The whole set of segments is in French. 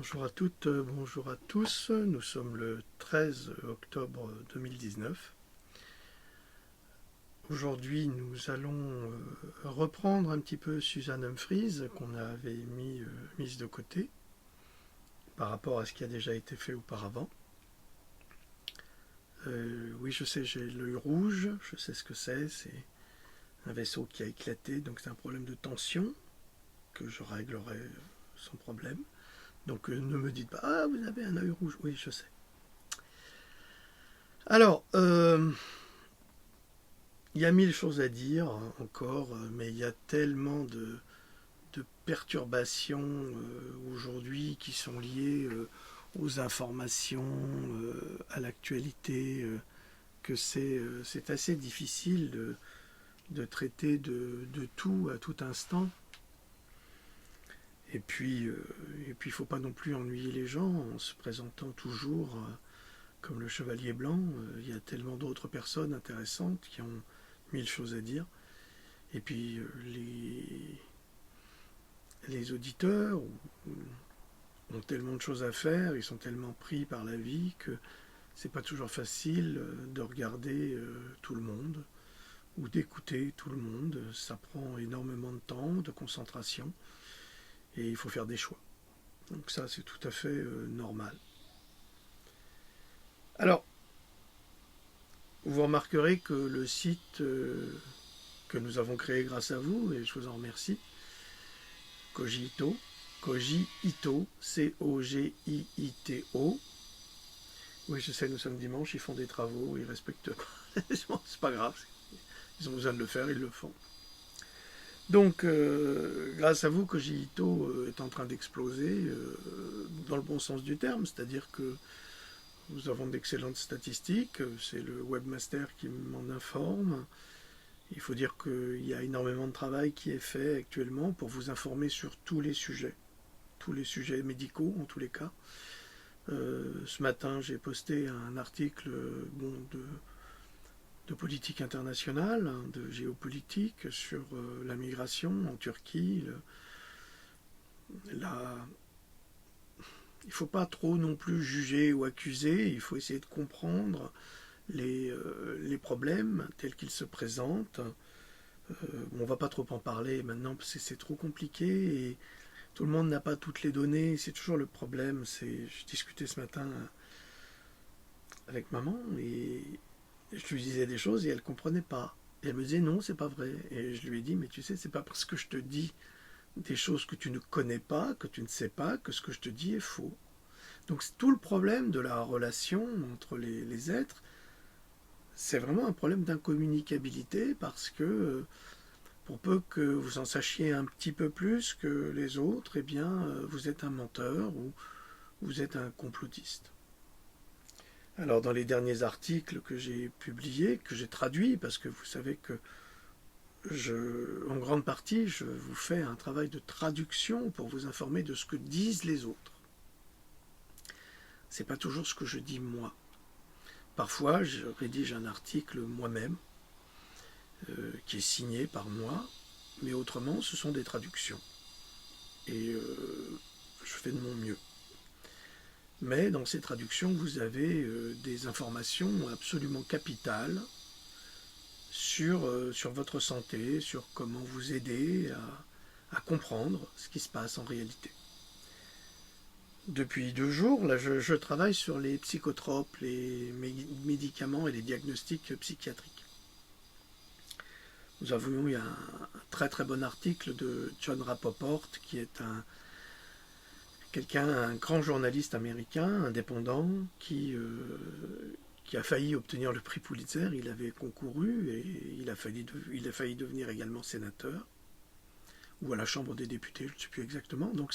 Bonjour à toutes, bonjour à tous. Nous sommes le 13 octobre 2019. Aujourd'hui, nous allons reprendre un petit peu Suzanne Humphries qu'on avait mise de côté par rapport à ce qui a déjà été fait auparavant. Oui, je sais, j'ai l'œil rouge, je sais ce que c'est un vaisseau qui a éclaté, donc c'est un problème de tension que je réglerai sans problème. Donc ne me dites pas, ah, vous avez un œil rouge. Oui, je sais. Alors, il y a mille choses à dire encore, mais il y a tellement de perturbations aujourd'hui qui sont liées aux informations, à l'actualité, que c'est assez difficile de traiter de tout à tout instant. Et puis, il ne faut pas non plus ennuyer les gens en se présentant toujours comme le chevalier blanc. Il y a tellement d'autres personnes intéressantes qui ont mille choses à dire. Et puis, les auditeurs ont tellement de choses à faire, ils sont tellement pris par la vie que c'est pas toujours facile de regarder tout le monde ou d'écouter tout le monde. Ça prend énormément de temps, de concentration, et il faut faire des choix. Donc ça, c'est tout à fait normal. Alors, vous remarquerez que le site que nous avons créé grâce à vous, et je vous en remercie, Cogito, C-O-G-I-I-T-O. Oui, je sais, nous sommes dimanche, ils font des travaux, ils respectent pas. C'est pas grave, ils ont besoin de le faire, ils le font. Donc, grâce à vous, Cogito est en train d'exploser dans le bon sens du terme, c'est-à-dire que nous avons d'excellentes statistiques, c'est le webmaster qui m'en informe. Il faut dire qu'il y a énormément de travail qui est fait actuellement pour vous informer sur tous les sujets médicaux en tous les cas. Ce matin, j'ai posté un article de politique internationale, de géopolitique sur la migration en Turquie. Il ne faut pas trop non plus juger ou accuser, il faut essayer de comprendre les problèmes tels qu'ils se présentent. On ne va pas trop en parler maintenant parce que c'est trop compliqué et tout le monde n'a pas toutes les données. C'est toujours le problème. Je discutais ce matin avec maman et je lui disais des choses et elle ne comprenait pas. Et elle me disait non, c'est pas vrai. Et je lui ai dit, mais tu sais, c'est pas parce que je te dis des choses que tu ne connais pas, que tu ne sais pas, que ce que je te dis est faux. Donc c'est tout le problème de la relation entre les êtres. C'est vraiment un problème d'incommunicabilité parce que pour peu que vous en sachiez un petit peu plus que les autres, eh bien vous êtes un menteur ou vous êtes un complotiste. Alors dans les derniers articles que j'ai publiés, que j'ai traduits, parce que vous savez que en grande partie, je vous fais un travail de traduction pour vous informer de ce que disent les autres. C'est pas toujours ce que je dis moi. Parfois, je rédige un article moi-même, qui est signé par moi, mais autrement, ce sont des traductions. Et je fais de mon mieux. Mais dans ces traductions, vous avez des informations absolument capitales sur votre santé, sur comment vous aider à comprendre ce qui se passe en réalité. Depuis 2 jours, là, je travaille sur les psychotropes, les médicaments et les diagnostics psychiatriques. Nous avons eu un très très bon article de John Rappaport, qui est un grand journaliste américain, indépendant, qui a failli obtenir le prix Pulitzer. Il avait concouru et il a failli devenir également sénateur, ou à la Chambre des députés, je ne sais plus exactement. Donc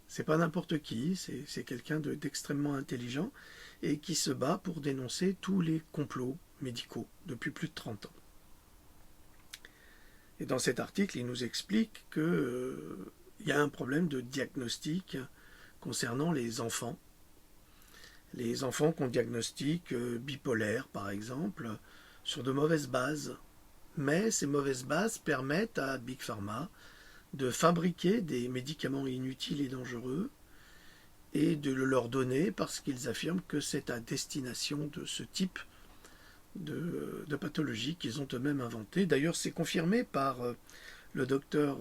c'est pas n'importe qui, c'est quelqu'un d'extrêmement intelligent et qui se bat pour dénoncer tous les complots médicaux depuis plus de 30 ans. Et dans cet article, il nous explique qu'il y a un problème de diagnostic concernant les enfants. Les enfants qu'on diagnostique bipolaires, par exemple, sur de mauvaises bases. Mais ces mauvaises bases permettent à Big Pharma de fabriquer des médicaments inutiles et dangereux et de le leur donner parce qu'ils affirment que c'est à destination de ce type de pathologie qu'ils ont eux-mêmes inventé. D'ailleurs, c'est confirmé par le docteur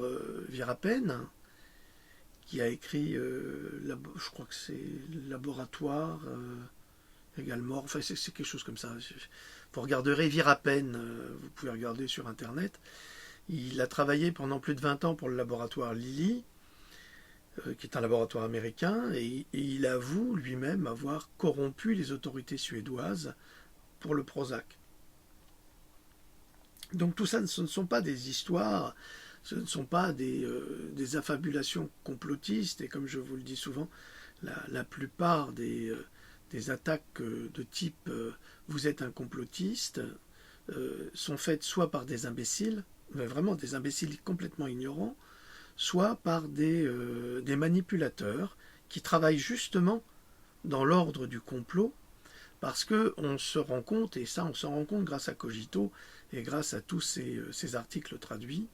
Virapene, qui a écrit, je crois que c'est Laboratoire également, enfin c'est quelque chose comme ça. Vous regarderez Virapene, vous pouvez regarder sur Internet. Il a travaillé pendant plus de 20 ans pour le laboratoire Lilly, qui est un laboratoire américain, et il avoue lui-même avoir corrompu les autorités suédoises pour le Prozac. Donc tout ça, ce ne sont pas des histoires, ce ne sont pas des affabulations complotistes, et comme je vous le dis souvent, la plupart des attaques de type vous êtes un complotiste sont faites soit par des imbéciles, mais vraiment des imbéciles complètement ignorants, soit par des manipulateurs qui travaillent justement dans l'ordre du complot, parce qu'on se rend compte, et ça on s'en rend compte grâce à Cogito et grâce à tous ces articles traduits,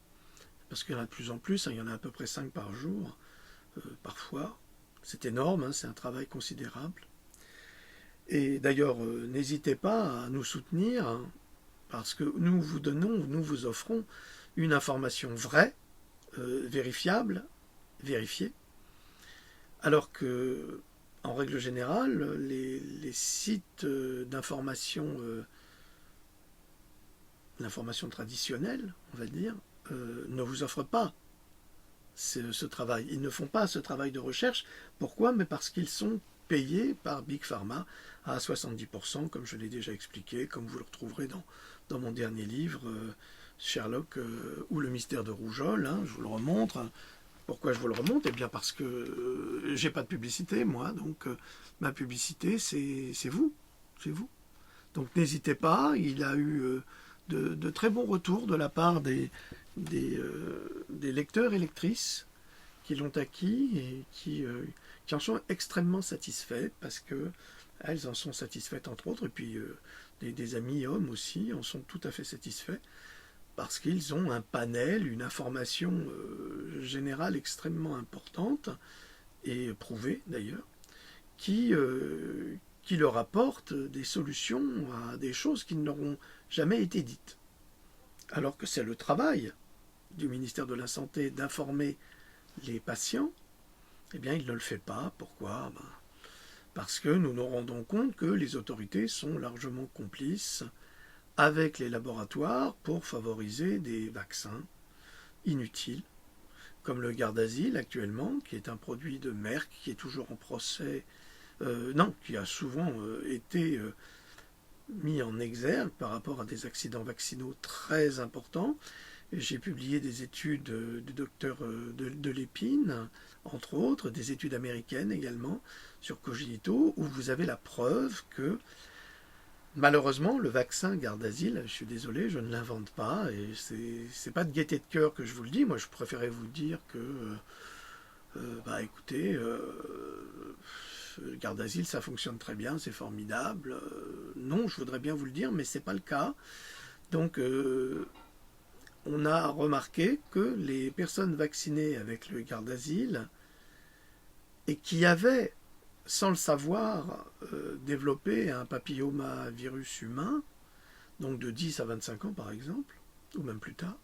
parce qu'il y en a de plus en plus, il y en a à peu près 5 par jour, parfois, c'est énorme, c'est un travail considérable. Et d'ailleurs, n'hésitez pas à nous soutenir, parce que nous vous offrons une information vraie, vérifiable, vérifiée, alors que, en règle générale, les sites d'information, l'information traditionnelle, on va dire, ne vous offrent pas ce travail. Ils ne font pas ce travail de recherche. Pourquoi? Mais parce qu'ils sont payés par Big Pharma à 70%, comme je l'ai déjà expliqué, comme vous le retrouverez dans mon dernier livre, Sherlock ou le mystère de Rougeole, je vous le remontre. Pourquoi je vous le remonte? Eh bien parce que j'ai pas de publicité, moi, donc ma publicité, c'est vous. C'est vous. Donc n'hésitez pas, il a eu de très bons retours de la part des lecteurs et lectrices qui l'ont acquis et qui en sont extrêmement satisfaits, parce que elles en sont satisfaites entre autres, et puis des amis hommes aussi en sont tout à fait satisfaits, parce qu'ils ont un panel, une information générale extrêmement importante, et prouvée d'ailleurs, qui leur apporte des solutions à des choses qui n'auront jamais été dites. Alors que c'est le travail du ministère de la Santé d'informer les patients, eh bien il ne le fait pas. Pourquoi? Parce que nous nous rendons compte que les autorités sont largement complices avec les laboratoires pour favoriser des vaccins inutiles, comme le Gardasil actuellement, qui est un produit de Merck, qui est toujours en procès, qui a souvent été mis en exergue par rapport à des accidents vaccinaux très importants. J'ai publié des études du docteur de Lépine, entre autres, des études américaines également, sur Cogito, où vous avez la preuve que, malheureusement, le vaccin Gardasil, je suis désolé, je ne l'invente pas, et c'est pas de gaieté de cœur que je vous le dis, moi je préférais vous dire que, écoutez, Gardasil, ça fonctionne très bien, c'est formidable. Non, je voudrais bien vous le dire, mais c'est pas le cas. Donc, on a remarqué que les personnes vaccinées avec le Gardasil et qui avaient, sans le savoir, développé un papillomavirus humain, donc de 10 à 25 ans par exemple, ou même plus tard,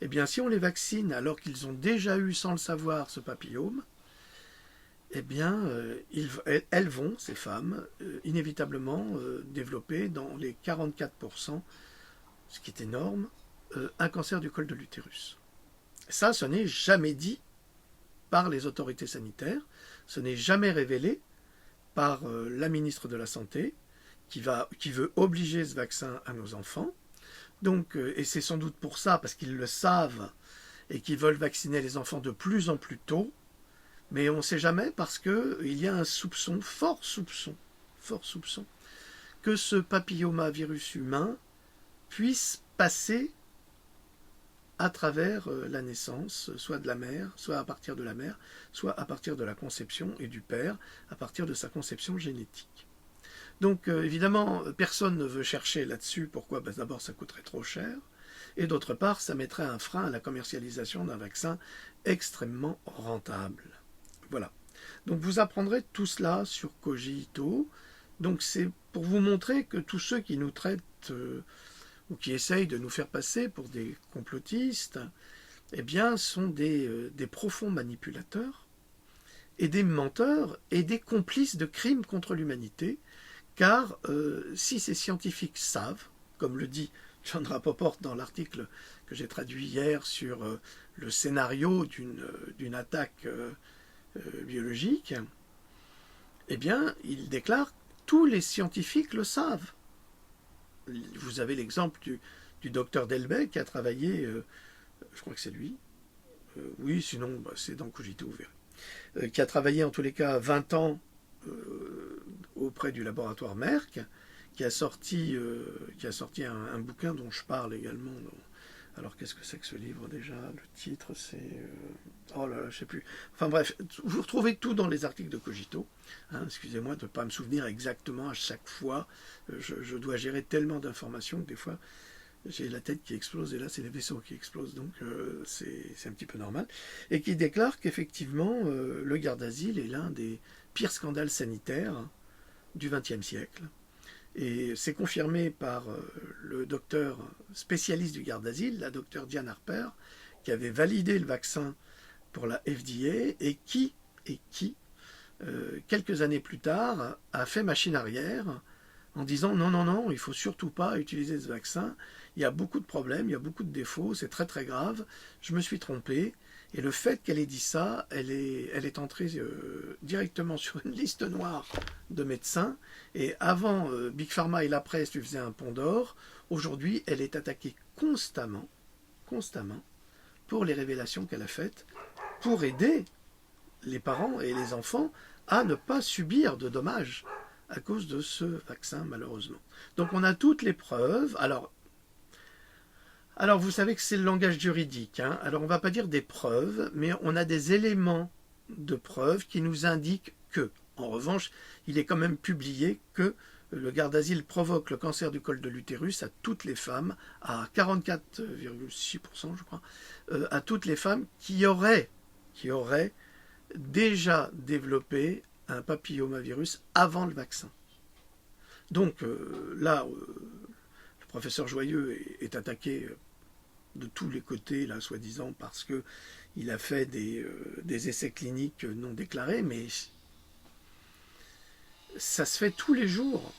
eh bien si on les vaccine alors qu'ils ont déjà eu, sans le savoir, ce papillome, eh bien elles vont, ces femmes, inévitablement développer dans les 44%, ce qui est énorme, un cancer du col de l'utérus. Ça, ce n'est jamais dit par les autorités sanitaires, ce n'est jamais révélé par la ministre de la Santé, qui veut obliger ce vaccin à nos enfants. Donc, et c'est sans doute pour ça, parce qu'ils le savent, et qu'ils veulent vacciner les enfants de plus en plus tôt, mais on ne sait jamais, parce qu'il y a un soupçon, fort soupçon, que ce papillomavirus humain puisse passer à travers la naissance, soit de la mère, soit à partir de la mère, soit à partir de la conception, et du père, à partir de sa conception génétique. Donc évidemment, personne ne veut chercher là-dessus. Pourquoi? D'abord, ça coûterait trop cher, et d'autre part, ça mettrait un frein à la commercialisation d'un vaccin extrêmement rentable. Voilà. Donc vous apprendrez tout cela sur Cogito. Donc c'est pour vous montrer que tous ceux qui nous traitent ou qui essayent de nous faire passer pour des complotistes, eh bien, sont des profonds manipulateurs et des menteurs et des complices de crimes contre l'humanité, car si ces scientifiques savent, comme le dit John Rappaport dans l'article que j'ai traduit hier sur le scénario d'une attaque biologique, eh bien, il déclare tous les scientifiques le savent. Vous avez l'exemple du docteur Delbecq qui a travaillé, je crois que c'est lui, oui, sinon bah, c'est dans Cogito, vous verrez, qui a travaillé en tous les cas 20 ans auprès du laboratoire Merck, qui a sorti un bouquin dont je parle également. Alors qu'est-ce que c'est que ce livre déjà? Le titre c'est... oh là là, je ne sais plus. Enfin bref, vous retrouvez tout dans les articles de Cogito. Hein, excusez-moi de ne pas me souvenir exactement à chaque fois. Je dois gérer tellement d'informations que des fois j'ai la tête qui explose et là c'est les vaisseaux qui explosent. Donc c'est un petit peu normal. Et qui déclare qu'effectivement le Gardasil est l'un des pires scandales sanitaires du XXe siècle. Et c'est confirmé par le docteur spécialiste du Gardasil, la docteure Diane Harper, qui avait validé le vaccin pour la FDA et qui quelques années plus tard, a fait machine arrière en disant non, non, non, il ne faut surtout pas utiliser ce vaccin, il y a beaucoup de problèmes, il y a beaucoup de défauts, c'est très très grave, je me suis trompé. Et le fait qu'elle ait dit ça, elle est entrée directement sur une liste noire de médecins. Et avant, Big Pharma et la presse lui faisaient un pont d'or. Aujourd'hui, elle est attaquée constamment, pour les révélations qu'elle a faites, pour aider les parents et les enfants à ne pas subir de dommages à cause de ce vaccin, malheureusement. Donc on a toutes les preuves. Alors vous savez que c'est le langage juridique. Hein. Alors on ne va pas dire des preuves, mais on a des éléments de preuve qui nous indiquent que, en revanche, il est quand même publié que le Gardasil provoque le cancer du col de l'utérus à toutes les femmes, à 44,6% je crois, à toutes les femmes qui auraient déjà développé un papillomavirus avant le vaccin. Donc là, le professeur Joyeux est attaqué de tous les côtés, là, soi-disant, parce qu'il a fait des essais cliniques non déclarés, mais ça se fait tous les jours.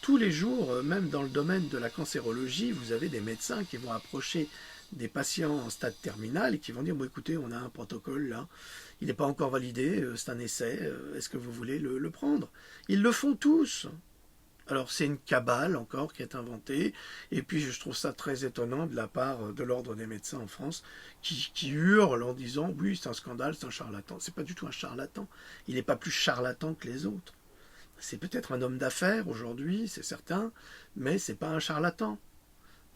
Tous les jours, même dans le domaine de la cancérologie, vous avez des médecins qui vont approcher des patients en stade terminal et qui vont dire bon, écoutez, on a un protocole là, il n'est pas encore validé, c'est un essai, est-ce que vous voulez le prendre? Ils le font tous. Alors c'est une cabale encore qui est inventée, et puis je trouve ça très étonnant de la part de l'ordre des médecins en France, qui hurle en disant oui c'est un scandale, c'est un charlatan. C'est pas du tout un charlatan, il n'est pas plus charlatan que les autres. C'est peut-être un homme d'affaires aujourd'hui, c'est certain, mais c'est pas un charlatan.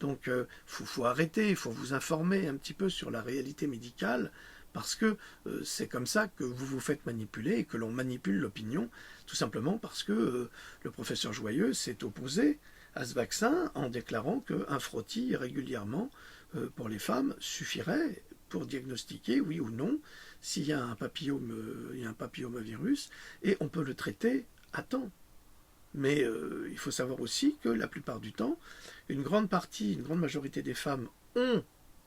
Donc faut arrêter, il faut vous informer un petit peu sur la réalité médicale, parce que c'est comme ça que vous vous faites manipuler et que l'on manipule l'opinion, tout simplement parce que le professeur Joyeux s'est opposé à ce vaccin en déclarant qu'un frottis régulièrement pour les femmes suffirait pour diagnostiquer, oui ou non, s'il y a un papillomavirus, et on peut le traiter à temps. Mais il faut savoir aussi que la plupart du temps, une grande majorité des femmes ont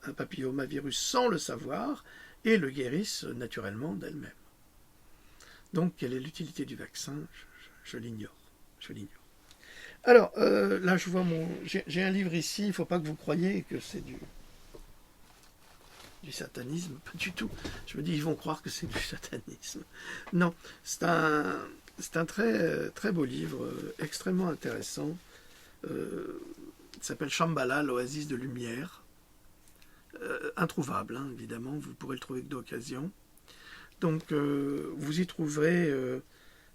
un papillomavirus sans le savoir et le guérissent naturellement d'elles-mêmes. Donc, quelle est l'utilité du vaccin? Je l'ignore. Alors, là, je vois j'ai un livre ici, il ne faut pas que vous croyiez que c'est du satanisme, pas du tout. Je me dis, ils vont croire que c'est du satanisme. Non, c'est un très, très beau livre, extrêmement intéressant. Il s'appelle Shambhala, l'oasis de lumière. Introuvable, hein, évidemment, vous pourrez le trouver que d'occasion. Donc, vous y trouverez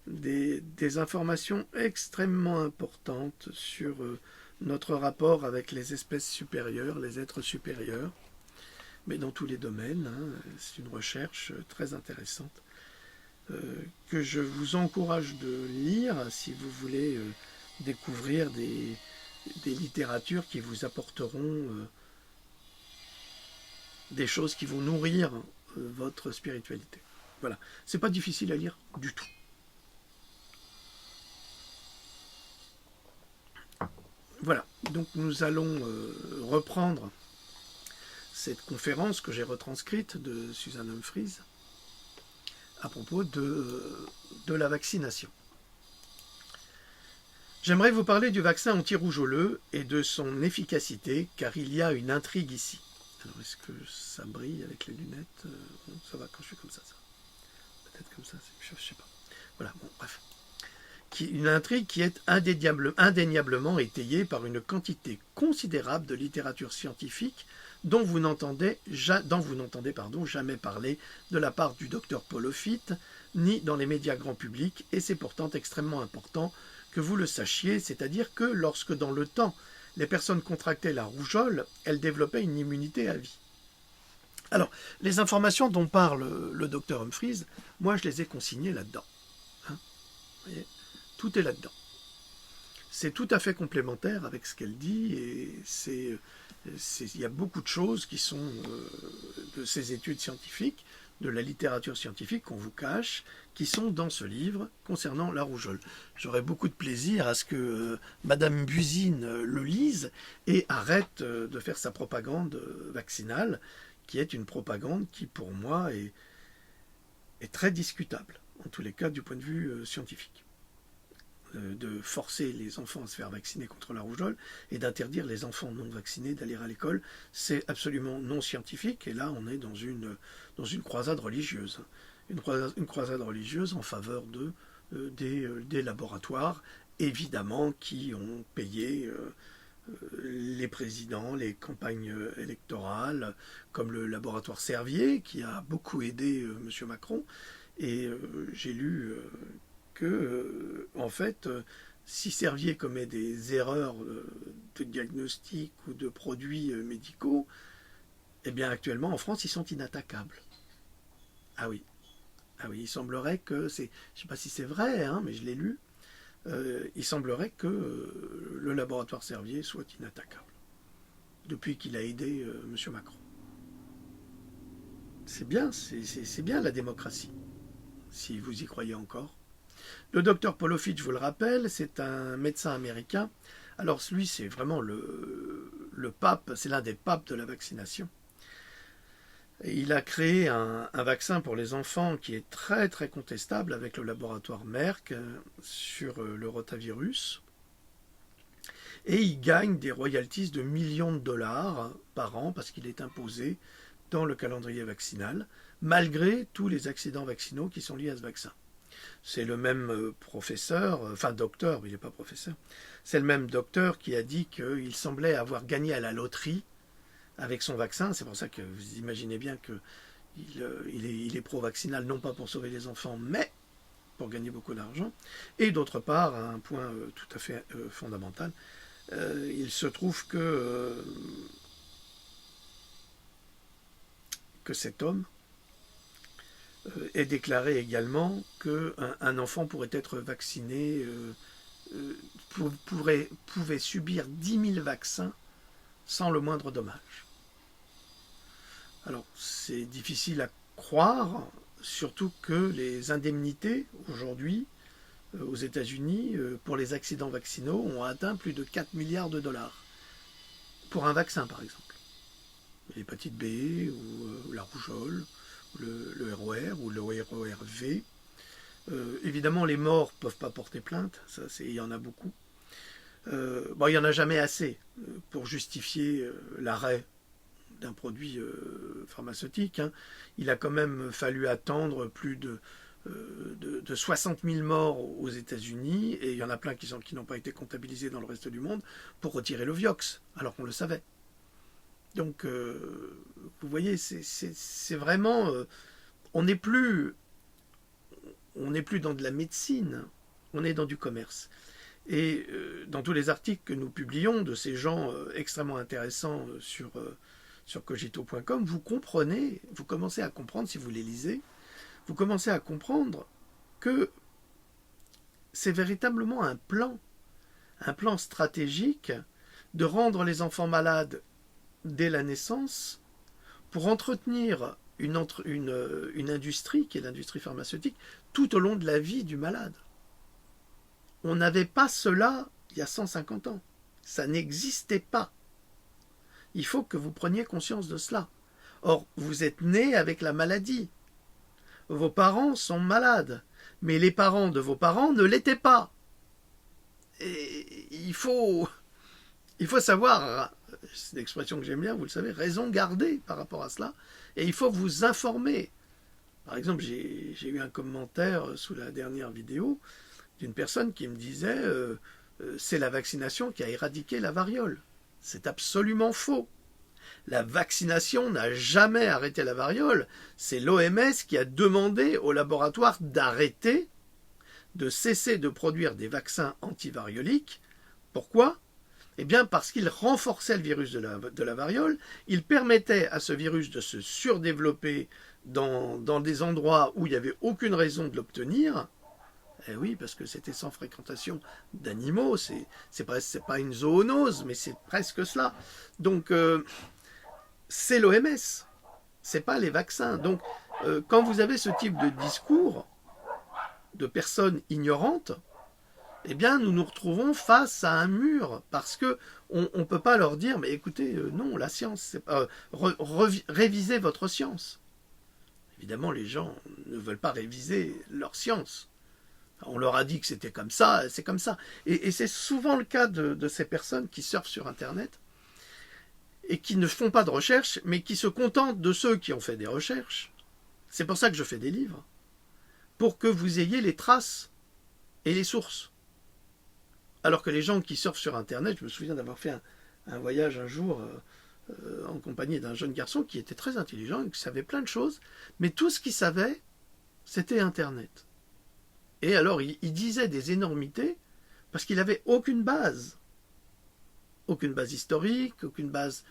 des informations extrêmement importantes sur notre rapport avec les espèces supérieures, les êtres supérieurs, mais dans tous les domaines. Hein, c'est une recherche très intéressante que je vous encourage de lire si vous voulez découvrir des littératures qui vous apporteront des choses qui vont nourrir votre spiritualité. Voilà, c'est pas difficile à lire du tout. Voilà, donc nous allons reprendre cette conférence que j'ai retranscrite de Suzanne Humphries à propos de la vaccination. J'aimerais vous parler du vaccin anti-rougeoleux et de son efficacité, car il y a une intrigue ici. Alors, est-ce que ça brille avec les lunettes? Ça va quand je fais comme ça. Peut-être comme ça, je ne sais pas. Voilà, bon, bref. Une intrigue qui est indéniablement étayée par une quantité considérable de littérature scientifique dont vous n'entendez jamais parler de la part du docteur Polofit, ni dans les médias grand public, et c'est pourtant extrêmement important que vous le sachiez, c'est-à-dire que lorsque dans le temps, les personnes contractaient la rougeole, elles développaient une immunité à vie. Alors, les informations dont parle le docteur Humphries, moi je les ai consignées là-dedans. Hein, vous voyez, tout est là-dedans. C'est tout à fait complémentaire avec ce qu'elle dit, et il y a beaucoup de choses qui sont de ces études scientifiques, de la littérature scientifique qu'on vous cache, qui sont dans ce livre concernant la rougeole. J'aurais beaucoup de plaisir à ce que Madame Buzine le lise et arrête de faire sa propagande vaccinale, qui est une propagande qui, pour moi, est très discutable, en tous les cas du point de vue scientifique. De forcer les enfants à se faire vacciner contre la rougeole et d'interdire les enfants non vaccinés d'aller à l'école, c'est absolument non scientifique, et là on est dans une croisade religieuse. Une croisade religieuse en faveur des laboratoires, évidemment, qui ont payé les présidents, les campagnes électorales, comme le laboratoire Servier, qui a beaucoup aidé M. Macron, et j'ai lu en fait, si Servier commet des erreurs de diagnostic ou de produits médicaux, eh bien actuellement en France, ils sont inattaquables. Ah oui, il semblerait que je ne sais pas si c'est vrai, hein, mais je l'ai lu, il semblerait que le laboratoire Servier soit inattaquable depuis qu'il a aidé M. Macron. C'est bien, c'est bien la démocratie, si vous y croyez encore. Le docteur Polofit, je vous le rappelle, c'est un médecin américain. Alors lui, c'est vraiment le pape, c'est l'un des papes de la vaccination. Et il a créé un vaccin pour les enfants qui est très très contestable avec le laboratoire Merck sur le rotavirus. Et il gagne des royalties de millions de dollars par an parce qu'il est imposé dans le calendrier vaccinal, malgré tous les accidents vaccinaux qui sont liés à ce vaccin. C'est le même professeur, enfin docteur, mais il n'est pas professeur, c'est le même docteur qui a dit qu'il semblait avoir gagné à la loterie avec son vaccin. C'est pour ça que vous imaginez bien qu'il est pro-vaccinal, non pas pour sauver les enfants, mais pour gagner beaucoup d'argent. Et d'autre part, à un point tout à fait fondamental, il se trouve que cet homme est déclaré également qu'un enfant pourrait être vacciné, pouvait subir 10 000 vaccins sans le moindre dommage. Alors, c'est difficile à croire, surtout que les indemnités, aujourd'hui, aux États-Unis, pour les accidents vaccinaux, ont atteint plus de 4 milliards de dollars. Pour un vaccin, par exemple. L'hépatite B, ou la rougeole, le ROR ou le RORV. Évidemment, les morts ne peuvent pas porter plainte, il y en a beaucoup. Il n'y en a jamais assez pour justifier l'arrêt d'un produit pharmaceutique. Hein. Il a quand même fallu attendre plus de 60 000 morts aux États-Unis, et il y en a plein qui n'ont pas été comptabilisés dans le reste du monde, pour retirer le Vioxx, alors qu'on le savait. Donc, vous voyez, c'est vraiment... on n'est plus dans de la médecine, on est dans du commerce. Et dans tous les articles que nous publions de ces gens extrêmement intéressants sur cogito.com, vous commencez à comprendre, si vous les lisez, vous commencez à comprendre que c'est véritablement un plan stratégique de rendre les enfants malades dès la naissance pour entretenir une industrie qui est l'industrie pharmaceutique tout au long de la vie du malade. On n'avait pas cela il y a 150 ans. Ça n'existait pas. Il faut que vous preniez conscience de cela. Or, vous êtes né avec la maladie. Vos parents sont malades, mais les parents de vos parents ne l'étaient pas. Et il faut savoir, c'est une expression que j'aime bien, vous le savez, raison garder par rapport à cela, et il faut vous informer. Par exemple, j'ai eu un commentaire sous la dernière vidéo d'une personne qui me disait c'est la vaccination qui a éradiqué la variole. C'est absolument faux. La vaccination n'a jamais arrêté la variole. C'est l'OMS qui a demandé aux laboratoires d'arrêter, de cesser de produire des vaccins antivarioliques. Pourquoi ? Eh bien parce qu'il renforçait le virus de la variole, il permettait à ce virus de se surdévelopper dans des endroits où il n'y avait aucune raison de l'obtenir. Eh oui, parce que c'était sans fréquentation d'animaux, c'est pas une zoonose, mais c'est presque cela. Donc c'est l'OMS, c'est pas les vaccins. Donc quand vous avez ce type de discours de personnes ignorantes, eh bien nous nous retrouvons face à un mur, parce que on ne peut pas leur dire, mais écoutez, non, la science, c'est pas, révisez votre science. Évidemment, les gens ne veulent pas réviser leur science. On leur a dit que c'était comme ça, c'est comme ça. Et c'est souvent le cas de ces personnes qui surfent sur Internet et qui ne font pas de recherche, mais qui se contentent de ceux qui ont fait des recherches. C'est pour ça que je fais des livres, pour que vous ayez les traces et les sources. Alors que les gens qui surfent sur Internet, je me souviens d'avoir fait un voyage un jour en compagnie d'un jeune garçon qui était très intelligent et qui savait plein de choses, mais tout ce qu'il savait, c'était Internet. Et alors, il disait des énormités parce qu'il n'avait aucune base. Aucune base historique, aucune base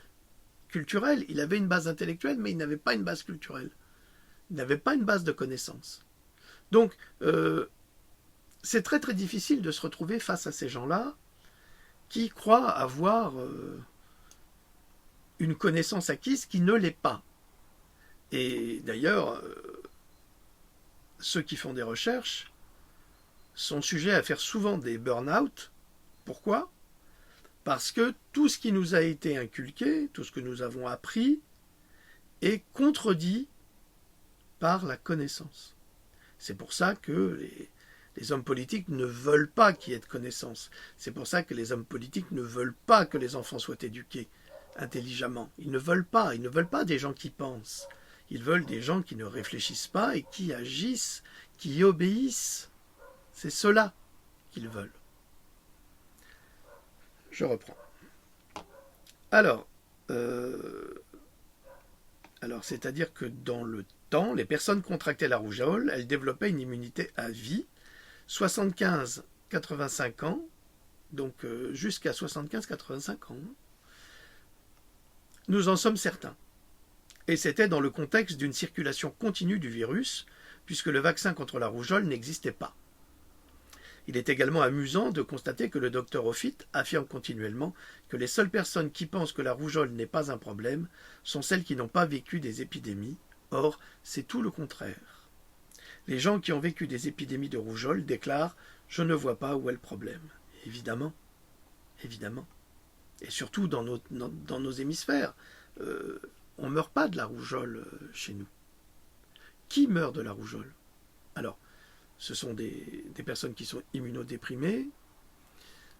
culturelle. Il avait une base intellectuelle, mais il n'avait pas une base culturelle. Il n'avait pas une base de connaissances. Donc, c'est très très difficile de se retrouver face à ces gens-là qui croient avoir une connaissance acquise qui ne l'est pas. Et d'ailleurs, ceux qui font des recherches sont sujets à faire souvent des burn-out. Pourquoi ? Parce que tout ce qui nous a été inculqué, tout ce que nous avons appris, est contredit par la connaissance. C'est pour ça que les hommes politiques ne veulent pas qu'il y ait de connaissance. C'est pour ça que les hommes politiques ne veulent pas que les enfants soient éduqués intelligemment. Ils ne veulent pas des gens qui pensent. Ils veulent des gens qui ne réfléchissent pas et qui agissent, qui obéissent. C'est cela qu'ils veulent. Je reprends. Alors, c'est-à-dire que dans le temps, les personnes contractaient la rougeole, elles développaient une immunité à vie, 75-85 ans, donc jusqu'à 75-85 ans. Nous en sommes certains. Et c'était dans le contexte d'une circulation continue du virus, puisque le vaccin contre la rougeole n'existait pas. Il est également amusant de constater que le docteur Offit affirme continuellement que les seules personnes qui pensent que la rougeole n'est pas un problème sont celles qui n'ont pas vécu des épidémies. Or, c'est tout le contraire. Les gens qui ont vécu des épidémies de rougeole déclarent « Je ne vois pas où est le problème ». Évidemment, évidemment. Et surtout dans nos hémisphères, on ne meurt pas de la rougeole chez nous. Qui meurt de la rougeole ? Alors, ce sont des personnes qui sont immunodéprimées,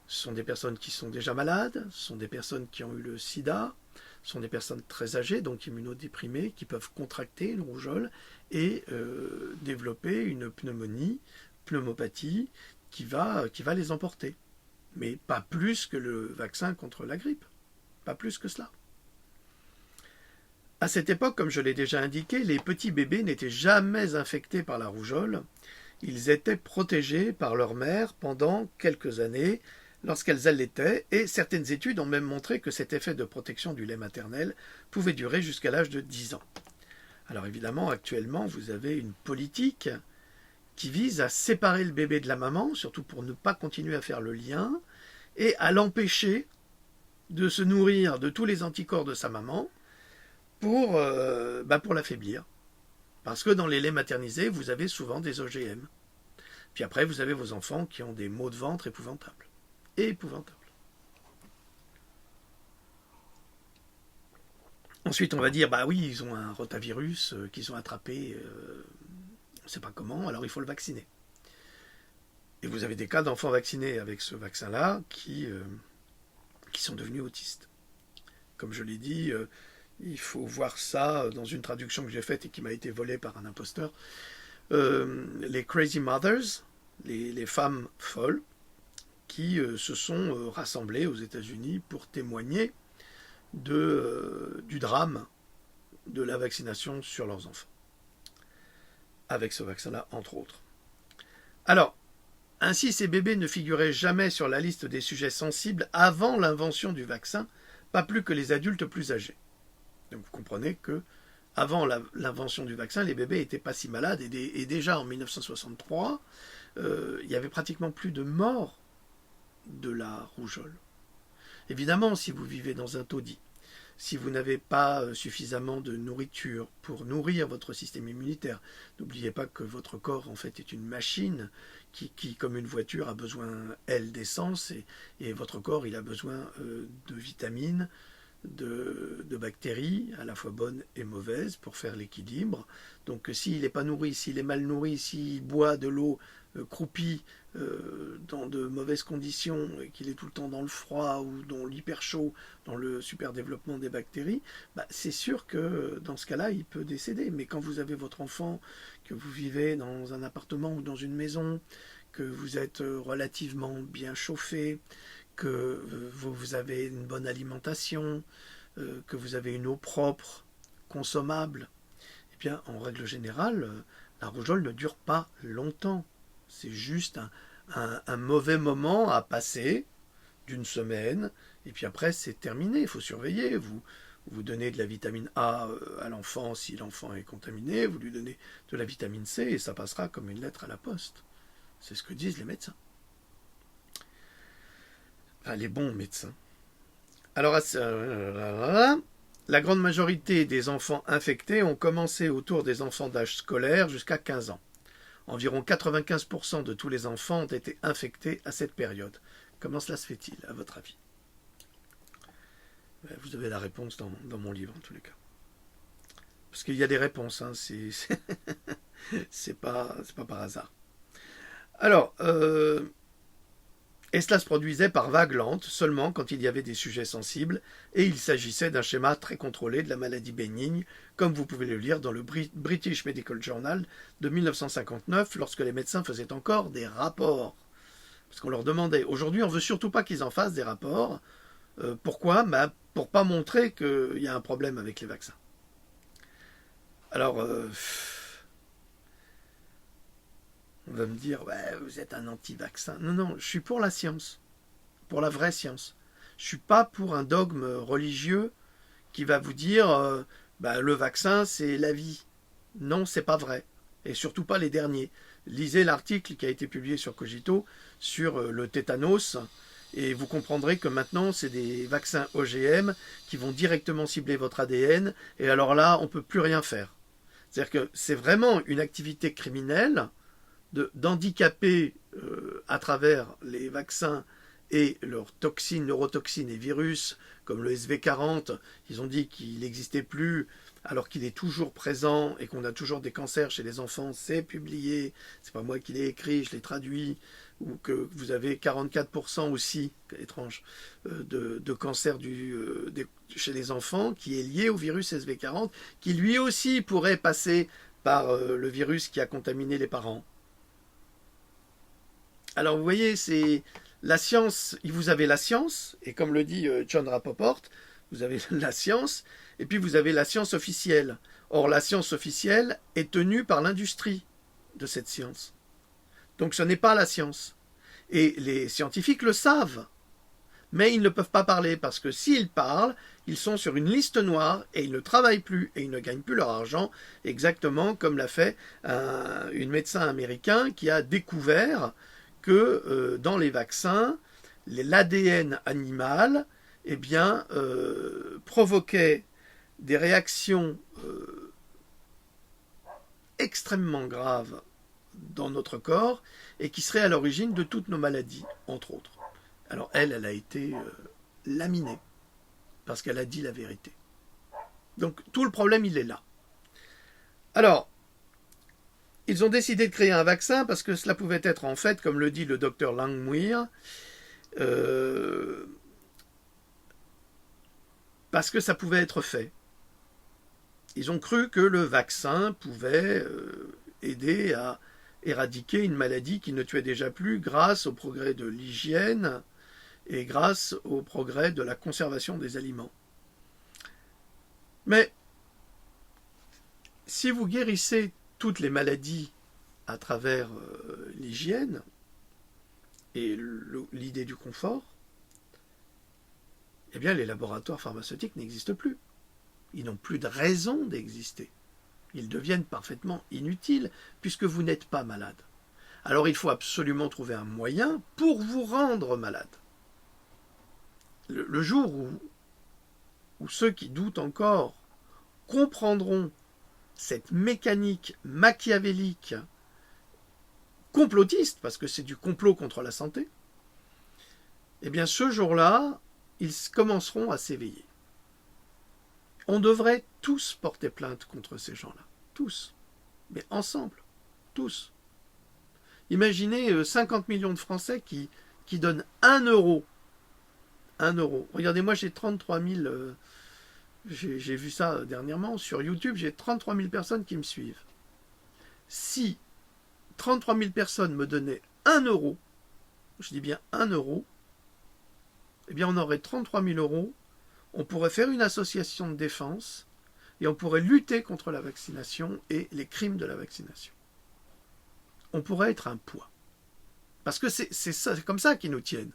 ce sont des personnes qui sont déjà malades, ce sont des personnes qui ont eu le sida, ce sont des personnes très âgées, donc immunodéprimées, qui peuvent contracter une rougeole et développer une pneumopathie qui va les emporter. Mais pas plus que le vaccin contre la grippe, pas plus que cela. À cette époque, comme je l'ai déjà indiqué, les petits bébés n'étaient jamais infectés par la rougeole. Ils étaient protégés par leur mère pendant quelques années lorsqu'elles allaitaient, et certaines études ont même montré que cet effet de protection du lait maternel pouvait durer jusqu'à l'âge de 10 ans. Alors évidemment, actuellement, vous avez une politique qui vise à séparer le bébé de la maman, surtout pour ne pas continuer à faire le lien, et à l'empêcher de se nourrir de tous les anticorps de sa maman pour l'affaiblir. Parce que dans les laits maternisés, vous avez souvent des OGM. Puis après, vous avez vos enfants qui ont des maux de ventre épouvantables. Épouvantables. Ensuite, on va dire, bah oui, ils ont un rotavirus qu'ils ont attrapé, on ne sait pas comment, alors il faut le vacciner. Et vous avez des cas d'enfants vaccinés avec ce vaccin-là qui sont devenus autistes. Comme je l'ai dit, il faut voir ça dans une traduction que j'ai faite et qui m'a été volée par un imposteur. Les crazy mothers, les femmes folles, qui se sont rassemblées aux États-Unis pour témoigner du drame de la vaccination sur leurs enfants. Avec ce vaccin-là, entre autres. Alors, ainsi, ces bébés ne figuraient jamais sur la liste des sujets sensibles avant l'invention du vaccin, pas plus que les adultes plus âgés. Donc vous comprenez que avant l'invention du vaccin, les bébés n'étaient pas si malades, et déjà en 1963, il y avait pratiquement plus de morts de la rougeole. Évidemment, si vous vivez dans un taudis, si vous n'avez pas suffisamment de nourriture pour nourrir votre système immunitaire, n'oubliez pas que votre corps en fait est une machine qui comme une voiture, a besoin, elle, d'essence, et votre corps, il a besoin de vitamines, de bactéries, à la fois bonnes et mauvaises, pour faire l'équilibre. Donc s'il n'est pas nourri, s'il est mal nourri, s'il boit de l'eau croupie dans de mauvaises conditions, et qu'il est tout le temps dans le froid ou dans l'hyper chaud, dans le super développement des bactéries, bah, c'est sûr que dans ce cas-là, il peut décéder. Mais quand vous avez votre enfant, que vous vivez dans un appartement ou dans une maison, que vous êtes relativement bien chauffé, que vous avez une bonne alimentation, que vous avez une eau propre, consommable, eh bien, en règle générale, la rougeole ne dure pas longtemps. C'est juste un mauvais moment à passer d'une semaine, et puis après, c'est terminé. Il faut surveiller. Vous donnez de la vitamine A à l'enfant si l'enfant est contaminé, vous lui donnez de la vitamine C, et ça passera comme une lettre à la poste. C'est ce que disent les médecins. Enfin, les bons médecins. Alors, la grande majorité des enfants infectés ont commencé autour des enfants d'âge scolaire jusqu'à 15 ans. Environ 95% de tous les enfants ont été infectés à cette période. Comment cela se fait-il, à votre avis? Vous avez la réponse dans mon livre, en tous les cas. Parce qu'il y a des réponses, hein, c'est pas par hasard. Alors, et cela se produisait par vagues lentes, seulement quand il y avait des sujets sensibles, et il s'agissait d'un schéma très contrôlé de la maladie bénigne, comme vous pouvez le lire dans le British Medical Journal de 1959, lorsque les médecins faisaient encore des rapports. Parce qu'on leur demandait, aujourd'hui on ne veut surtout pas qu'ils en fassent des rapports. Pourquoi? Pour ne pas montrer qu'il y a un problème avec les vaccins. Alors, on va me dire, ouais, vous êtes un anti-vaccin. Non, non, je suis pour la science, pour la vraie science. Je ne suis pas pour un dogme religieux qui va vous dire, le vaccin, c'est la vie. Non, c'est pas vrai. Et surtout pas les derniers. Lisez l'article qui a été publié sur Cogito sur le tétanos, et vous comprendrez que maintenant, c'est des vaccins OGM qui vont directement cibler votre ADN, et alors là, on ne peut plus rien faire. C'est-à-dire que c'est vraiment une activité criminelle d'handicaper à travers les vaccins et leurs toxines, neurotoxines et virus, comme le SV40, ils ont dit qu'il n'existait plus alors qu'il est toujours présent et qu'on a toujours des cancers chez les enfants, c'est publié, c'est pas moi qui l'ai écrit, je l'ai traduit, ou que vous avez 44% aussi, étrange, de cancer chez les enfants qui est lié au virus SV40, qui lui aussi pourrait passer par le virus qui a contaminé les parents. Alors vous voyez, c'est la science, vous avez la science, et comme le dit John Rappaport, vous avez la science, et puis vous avez la science officielle. Or, la science officielle est tenue par l'industrie de cette science. Donc ce n'est pas la science. Et les scientifiques le savent, mais ils ne peuvent pas parler, parce que s'ils parlent, ils sont sur une liste noire, et ils ne travaillent plus, et ils ne gagnent plus leur argent, exactement comme l'a fait un médecin américain qui a découvert que dans les vaccins, l'ADN animal provoquait des réactions extrêmement grave dans notre corps et qui serait à l'origine de toutes nos maladies, entre autres. Alors elle a été laminée parce qu'elle a dit la vérité. Donc tout le problème, il est là. Alors, ils ont décidé de créer un vaccin parce que cela pouvait être en fait, comme le dit le docteur Langmuir, parce que ça pouvait être fait. Ils ont cru que le vaccin pouvait aider à éradiquer une maladie qui ne tuait déjà plus grâce au progrès de l'hygiène et grâce au progrès de la conservation des aliments. Mais si vous guérissez toutes les maladies à travers l'hygiène et l'idée du confort, eh bien les laboratoires pharmaceutiques n'existent plus. Ils n'ont plus de raison d'exister. Ils deviennent parfaitement inutiles puisque vous n'êtes pas malade. Alors il faut absolument trouver un moyen pour vous rendre malade. Le jour où ceux qui doutent encore comprendront cette mécanique machiavélique, complotiste, parce que c'est du complot contre la santé, eh bien ce jour-là, ils commenceront à s'éveiller. On devrait tous porter plainte contre ces gens-là. Tous. Mais ensemble. Tous. Imaginez 50 millions de Français qui donnent 1 euro. 1 euro. Regardez, moi j'ai 33 000... j'ai vu ça dernièrement sur YouTube, j'ai 33 000 personnes qui me suivent. Si 33 000 personnes me donnaient 1 euro, je dis bien 1 euro, eh bien on aurait 33 000 euros, on pourrait faire une association de défense et on pourrait lutter contre la vaccination et les crimes de la vaccination. On pourrait être un poids. Parce que c'est comme ça qu'ils nous tiennent.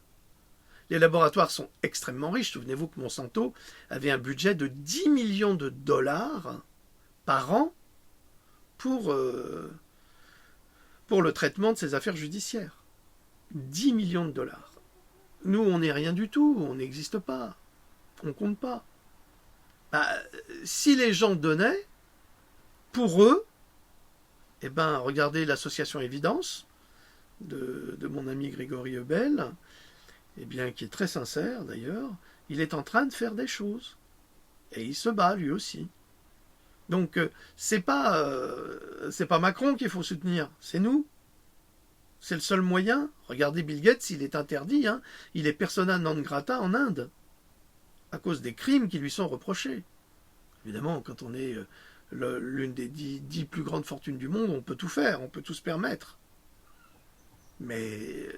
Les laboratoires sont extrêmement riches. Souvenez-vous que Monsanto avait un budget de 10 millions de dollars par an pour le traitement de ses affaires judiciaires. 10 millions de dollars. Nous, on n'est rien du tout, on n'existe pas, on ne compte pas. Si les gens donnaient, pour eux, eh ben, regardez l'association Évidence de mon ami Grégory Ebel, eh bien, qui est très sincère d'ailleurs, il est en train de faire des choses. Et il se bat lui aussi. Donc, c'est pas Macron qu'il faut soutenir, c'est nous. C'est le seul moyen. Regardez Bill Gates, il est interdit, hein. Il est persona non grata en Inde, à cause des crimes qui lui sont reprochés. Évidemment, quand on est l'une des 10 plus grandes fortunes du monde, on peut tout faire, on peut tout se permettre. Mais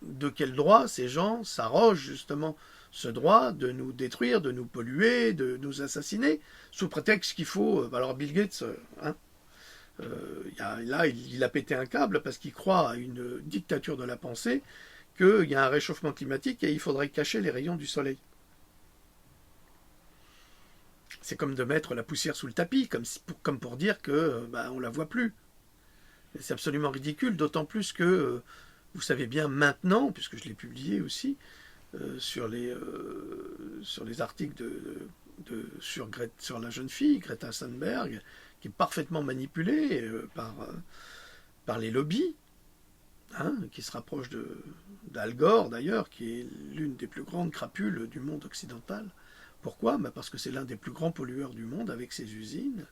de quel droit ces gens s'arrogent justement ce droit de nous détruire, de nous polluer, de nous assassiner, sous prétexte qu'il faut... Alors Bill Gates, là, il a pété un câble parce qu'il croit à une dictature de la pensée, qu'il y a un réchauffement climatique et il faudrait cacher les rayons du soleil. C'est comme de mettre la poussière sous le tapis, comme pour dire que on la voit plus. C'est absolument ridicule, d'autant plus que vous savez bien maintenant, puisque je l'ai publié aussi, sur les articles sur la jeune fille, Greta Thunberg, qui est parfaitement manipulée par les lobbies, hein, qui se rapproche d'Al Gore d'ailleurs, qui est l'une des plus grandes crapules du monde occidental. Pourquoi ? Parce que c'est l'un des plus grands pollueurs du monde avec ses usines,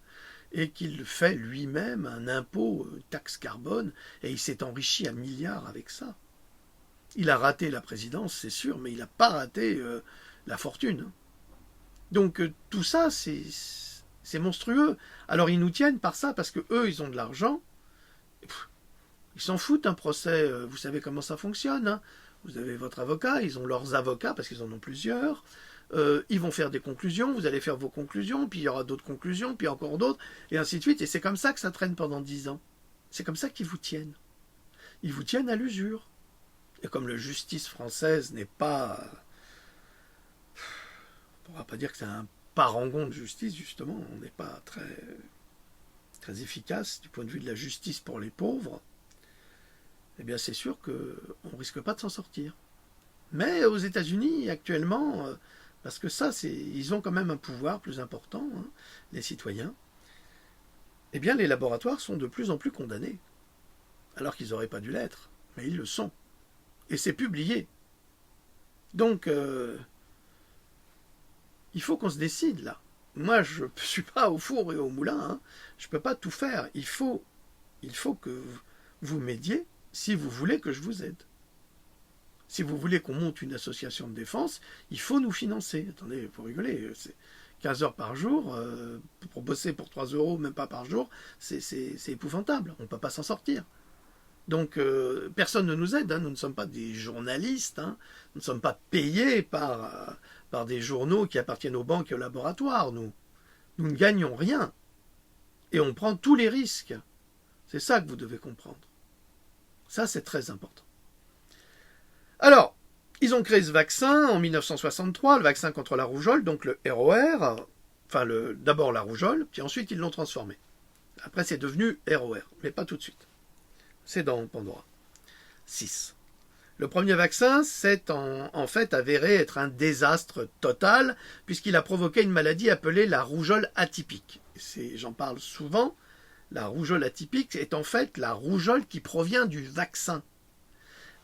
et qu'il fait lui-même un impôt, taxe carbone, et il s'est enrichi à milliards avec ça. Il a raté la présidence, c'est sûr, mais il n'a pas raté la fortune. Donc tout ça, c'est monstrueux. Alors ils nous tiennent par ça, parce que eux, ils ont de l'argent. Ils s'en foutent un procès, vous savez comment ça fonctionne. Hein. Vous avez votre avocat, ils ont leurs avocats, parce qu'ils en ont plusieurs. Ils vont faire des conclusions, vous allez faire vos conclusions, puis il y aura d'autres conclusions, puis encore d'autres, et ainsi de suite. Et c'est comme ça que ça traîne pendant 10 ans. C'est comme ça qu'ils vous tiennent. Ils vous tiennent à l'usure. Et comme la justice française n'est pas... On ne pourra pas dire que c'est un parangon de justice, justement. On n'est pas très, très efficace du point de vue de la justice pour les pauvres. Eh bien, c'est sûr qu'on ne risque pas de s'en sortir. Mais aux États-Unis, actuellement... parce que ça, ils ont quand même un pouvoir plus important, hein, les citoyens. eh bien les laboratoires sont de plus en plus condamnés, alors qu'ils n'auraient pas dû l'être, mais ils le sont. Et c'est publié. Donc, il faut qu'on se décide là. Moi, je ne suis pas au four et au moulin, hein. Je ne peux pas tout faire. Il faut que vous m'aidiez si vous voulez que je vous aide. Si vous voulez qu'on monte une association de défense, il faut nous financer. Attendez, il faut rigoler. C'est 15 heures par jour, pour bosser pour 3 euros, même pas par jour, c'est épouvantable. On ne peut pas s'en sortir. Donc, personne ne nous aide. Hein. Nous ne sommes pas des journalistes. Hein. Nous ne sommes pas payés par des journaux qui appartiennent aux banques et aux laboratoires. Nous ne gagnons rien. Et on prend tous les risques. C'est ça que vous devez comprendre. Ça, c'est très important. Alors, ils ont créé ce vaccin en 1963, le vaccin contre la rougeole, donc le ROR, enfin d'abord la rougeole, puis ensuite ils l'ont transformé. Après c'est devenu ROR, mais pas tout de suite. C'est dans Pandora 6. Le premier vaccin s'est en fait avéré être un désastre total, puisqu'il a provoqué une maladie appelée la rougeole atypique. J'en parle souvent. La rougeole atypique est en fait la rougeole qui provient du vaccin.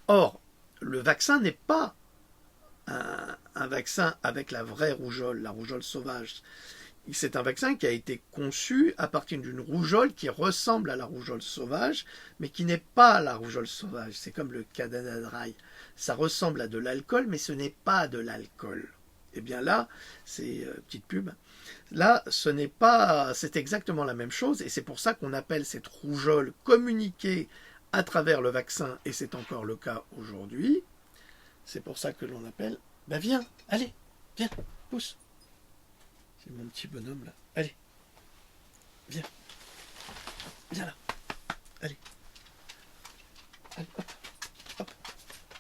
Or, le vaccin n'est pas un vaccin avec la vraie rougeole, la rougeole sauvage. C'est un vaccin qui a été conçu à partir d'une rougeole qui ressemble à la rougeole sauvage, mais qui n'est pas la rougeole sauvage. C'est comme le Canada Dry. Ça ressemble à de l'alcool, mais ce n'est pas de l'alcool. Et bien là, c'est petite pub. Là, ce n'est pas, c'est exactement la même chose, et c'est pour ça qu'on appelle cette rougeole communiquée à travers le vaccin, et c'est encore le cas aujourd'hui. C'est pour ça que l'on appelle, ben viens, allez, viens, pousse. C'est mon petit bonhomme là. Allez, viens, viens là, allez, allez, hop, hop,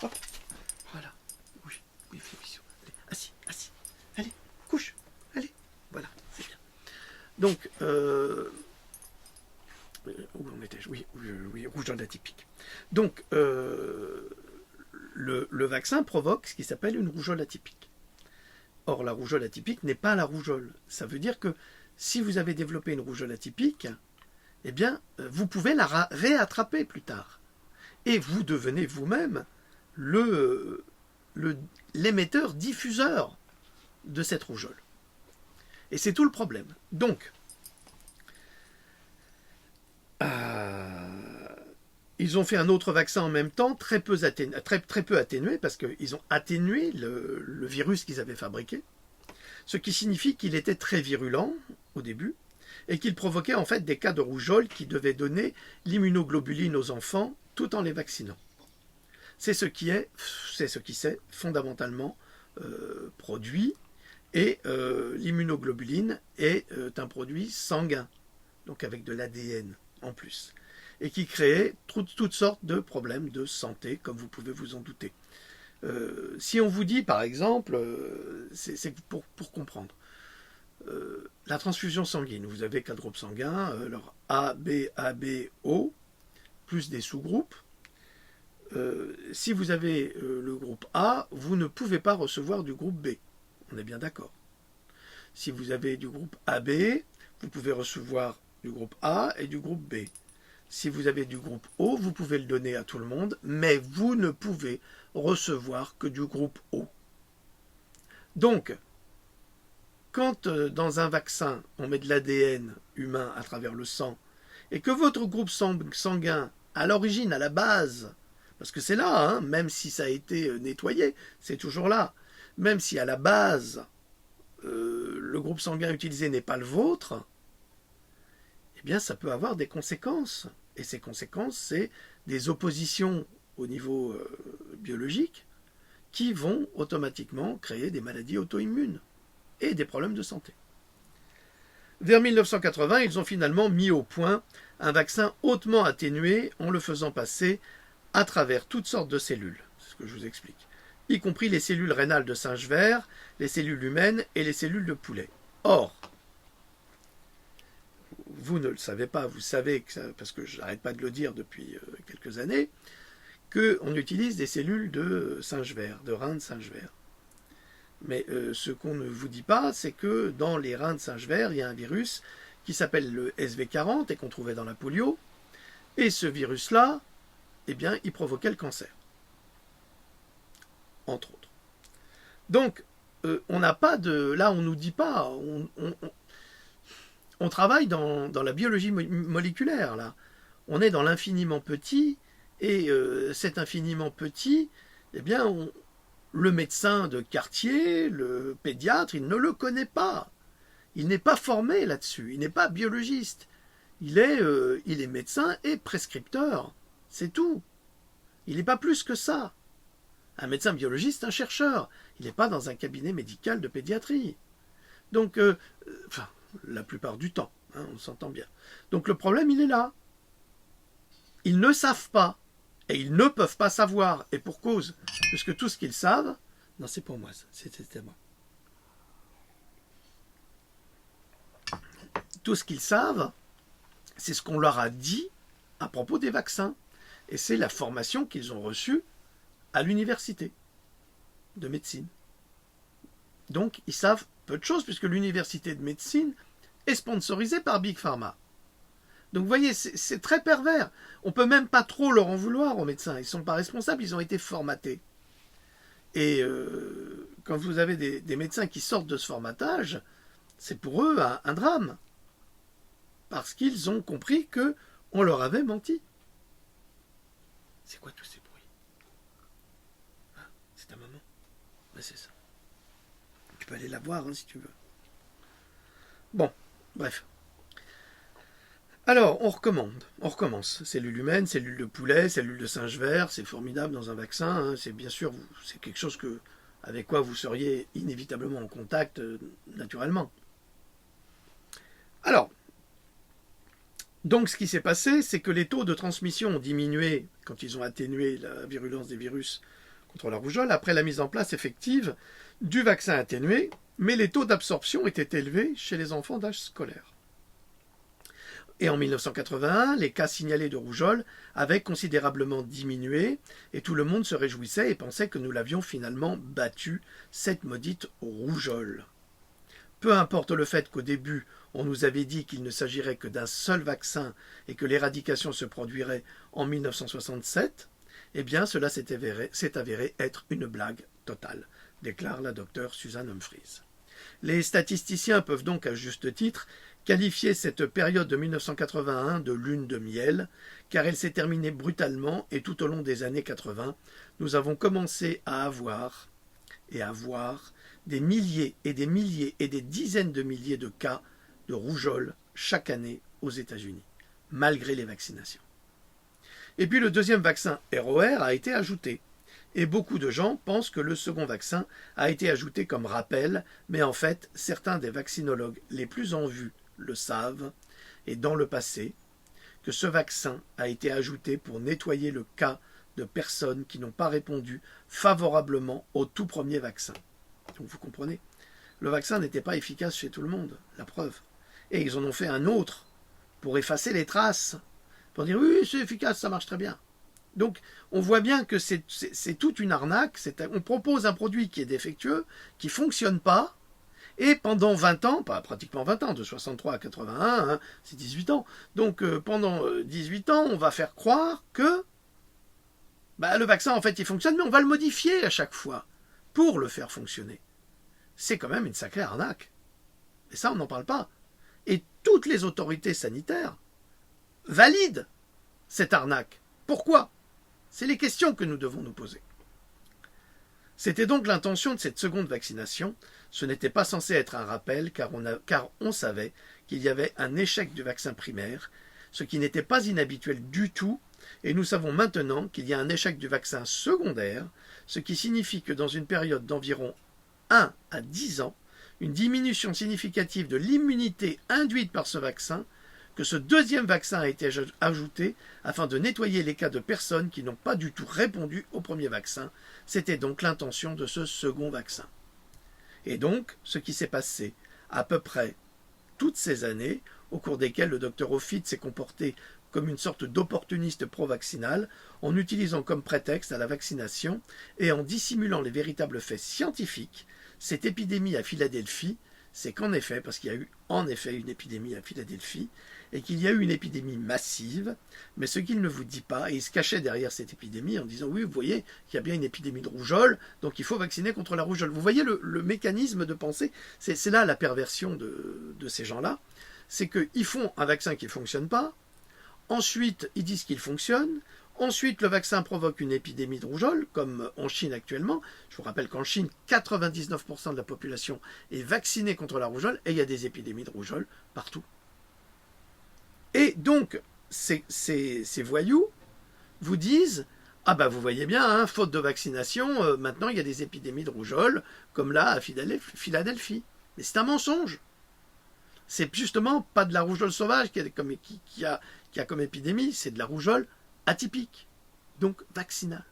hop, voilà, oui, oui, fais bisous, allez, assis, assis, allez, couche, allez, voilà, c'est bien. Donc, où en étais-je? Oui, rougeole atypique. Donc, le vaccin provoque ce qui s'appelle une rougeole atypique. Or, la rougeole atypique n'est pas la rougeole. Ça veut dire que si vous avez développé une rougeole atypique, eh bien, vous pouvez la réattraper plus tard. Et vous devenez vous-même l'émetteur diffuseur de cette rougeole. Et c'est tout le problème. Donc, ils ont fait un autre vaccin en même temps, très peu atténué, parce qu'ils ont atténué le virus qu'ils avaient fabriqué, ce qui signifie qu'il était très virulent au début, et qu'il provoquait en fait des cas de rougeole qui devaient donner l'immunoglobuline aux enfants tout en les vaccinant. C'est ce qui s'est fondamentalement produit, et l'immunoglobuline est un produit sanguin, donc avec de l'ADN en plus, et qui créait toutes sortes de problèmes de santé, comme vous pouvez vous en douter. Si on vous dit, par exemple, c'est pour comprendre, la transfusion sanguine, vous avez 4 groupes sanguins, alors A, B, O, plus des sous-groupes. Si vous avez le groupe A, vous ne pouvez pas recevoir du groupe B. On est bien d'accord. Si vous avez du groupe AB, vous pouvez recevoir du groupe A et du groupe B. Si vous avez du groupe O, vous pouvez le donner à tout le monde, mais vous ne pouvez recevoir que du groupe O. Donc, quand dans un vaccin, on met de l'ADN humain à travers le sang, et que votre groupe sanguin, à l'origine, à la base, parce que c'est là, hein, même si ça a été nettoyé, c'est toujours là, même si à la base, le groupe sanguin utilisé n'est pas le vôtre, eh bien ça peut avoir des conséquences. Et ces conséquences, c'est des oppositions au niveau biologique qui vont automatiquement créer des maladies auto-immunes et des problèmes de santé. Vers 1980, ils ont finalement mis au point un vaccin hautement atténué en le faisant passer à travers toutes sortes de cellules. C'est ce que je vous explique. Y compris les cellules rénales de singe vert, les cellules humaines et les cellules de poulet. Or, vous ne le savez pas, vous savez, parce que je n'arrête pas de le dire depuis quelques années, qu'on utilise des cellules de singe vert, de reins de singe vert. Mais ce qu'on ne vous dit pas, c'est que dans les reins de singe vert, il y a un virus qui s'appelle le SV40 et qu'on trouvait dans la polio. Et ce virus-là, eh bien, il provoquait le cancer, entre autres. Donc, on n'a pas de... Là, on ne nous dit pas... On travaille dans la biologie moléculaire, là. On est dans l'infiniment petit, et cet infiniment petit, eh bien, le médecin de quartier, le pédiatre, il ne le connaît pas. Il n'est pas formé là-dessus, il n'est pas biologiste. Il est médecin et prescripteur, c'est tout. Il n'est pas plus que ça. Un médecin biologiste, un chercheur. Il n'est pas dans un cabinet médical de pédiatrie. Donc, enfin, la plupart du temps, hein, on s'entend bien. Donc le problème, il est là. Ils ne savent pas. Et ils ne peuvent pas savoir. Et pour cause. Puisque tout ce qu'ils savent... Non, c'est pour moi, c'était moi. Tout ce qu'ils savent, c'est ce qu'on leur a dit à propos des vaccins. Et c'est la formation qu'ils ont reçue à l'université de médecine. Donc, ils savent peu de choses, puisque l'université de médecine est sponsorisée par Big Pharma. Donc, vous voyez, c'est très pervers. On ne peut même pas trop leur en vouloir aux médecins. Ils ne sont pas responsables, ils ont été formatés. Et quand vous avez des médecins qui sortent de ce formatage, c'est pour eux un drame. Parce qu'ils ont compris qu'on leur avait menti. C'est quoi tous ces bruits? Ah, c'est ta maman? Ben, c'est ça. Tu peux aller la voir hein, si tu veux. Bon, bref. Alors, on recommence. Cellules humaines, cellules de poulet, cellules de singe vert, c'est formidable dans un vaccin. Hein, c'est bien sûr, c'est quelque chose avec quoi vous seriez inévitablement en contact naturellement. Alors, donc ce qui s'est passé, c'est que les taux de transmission ont diminué quand ils ont atténué la virulence des virus contre la rougeole, après la mise en place effective du vaccin atténué, mais les taux d'absorption étaient élevés chez les enfants d'âge scolaire. Et en 1981, les cas signalés de rougeole avaient considérablement diminué, et tout le monde se réjouissait et pensait que nous l'avions finalement battu, cette maudite rougeole. Peu importe le fait qu'au début, on nous avait dit qu'il ne s'agirait que d'un seul vaccin et que l'éradication se produirait en 1967, eh bien cela s'est avéré être une blague totale, déclare la docteure Susan Humphries. Les statisticiens peuvent donc à juste titre qualifier cette période de 1981 de lune de miel, car elle s'est terminée brutalement et tout au long des années 80, nous avons commencé à avoir des milliers et des milliers et des dizaines de milliers de cas de rougeole chaque année aux États-Unis, malgré les vaccinations. Et puis le deuxième vaccin ROR a été ajouté. Et beaucoup de gens pensent que le second vaccin a été ajouté comme rappel, mais en fait, certains des vaccinologues les plus en vue le savent, et dans le passé, que ce vaccin a été ajouté pour nettoyer le cas de personnes qui n'ont pas répondu favorablement au tout premier vaccin. Donc vous comprenez, le vaccin n'était pas efficace chez tout le monde, la preuve. Et ils en ont fait un autre pour effacer les traces, pour dire oui, c'est efficace, ça marche très bien. Donc on voit bien que c'est toute une arnaque, on propose un produit qui est défectueux, qui ne fonctionne pas, et pendant 20 ans, pas pratiquement 20 ans, de 63 à 81, hein, c'est 18 ans, donc pendant 18 ans, on va faire croire que le vaccin en fait il fonctionne, mais on va le modifier à chaque fois pour le faire fonctionner. C'est quand même une sacrée arnaque. Et ça, on n'en parle pas. Et toutes les autorités sanitaires valident cette arnaque. Pourquoi? C'est les questions que nous devons nous poser. C'était donc l'intention de cette seconde vaccination. Ce n'était pas censé être un rappel, car on savait qu'il y avait un échec du vaccin primaire, ce qui n'était pas inhabituel du tout, et nous savons maintenant qu'il y a un échec du vaccin secondaire, ce qui signifie que dans une période d'environ 1 à 10 ans, une diminution significative de l'immunité induite par ce vaccin, que ce deuxième vaccin a été ajouté afin de nettoyer les cas de personnes qui n'ont pas du tout répondu au premier vaccin. C'était donc l'intention de ce second vaccin. Et donc, ce qui s'est passé à peu près toutes ces années, au cours desquelles le docteur Ophidt s'est comporté comme une sorte d'opportuniste pro-vaccinal, en utilisant comme prétexte à la vaccination et en dissimulant les véritables faits scientifiques, cette épidémie à Philadelphie c'est qu'en effet, parce qu'il y a eu en effet une épidémie à Philadelphie, et qu'il y a eu une épidémie massive, mais ce qu'il ne vous dit pas, et il se cachait derrière cette épidémie en disant oui, vous voyez qu'il y a bien une épidémie de rougeole, donc il faut vacciner contre la rougeole. Vous voyez le mécanisme de pensée, c'est là la perversion de ces gens-là, c'est qu'ils font un vaccin qui ne fonctionne pas, ensuite ils disent qu'il fonctionne, ensuite le vaccin provoque une épidémie de rougeole, comme en Chine actuellement. Je vous rappelle qu'en Chine, 99% de la population est vaccinée contre la rougeole, et il y a des épidémies de rougeole partout. Et donc, ces voyous vous disent « Ah ben vous voyez bien, hein, faute de vaccination, maintenant il y a des épidémies de rougeole, comme là à Philadelphie. » Mais c'est un mensonge. C'est justement pas de la rougeole sauvage qui a comme épidémie, c'est de la rougeole atypique, donc vaccinale.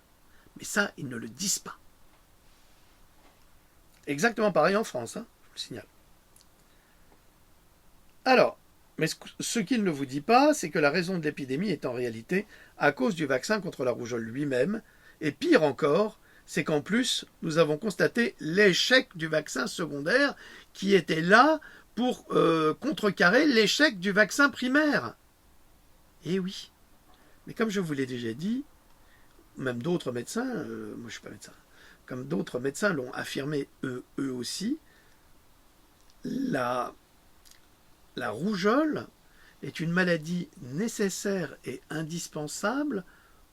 Mais ça, ils ne le disent pas. Exactement pareil en France, hein, je vous le signale. Alors, mais ce qu'il ne vous dit pas, c'est que la raison de l'épidémie est en réalité à cause du vaccin contre la rougeole lui-même, et pire encore, c'est qu'en plus, nous avons constaté l'échec du vaccin secondaire qui était là pour contrecarrer l'échec du vaccin primaire. Eh oui. Mais comme je vous l'ai déjà dit, même d'autres médecins, moi je ne suis pas médecin, comme d'autres médecins l'ont affirmé eux aussi, la rougeole est une maladie nécessaire et indispensable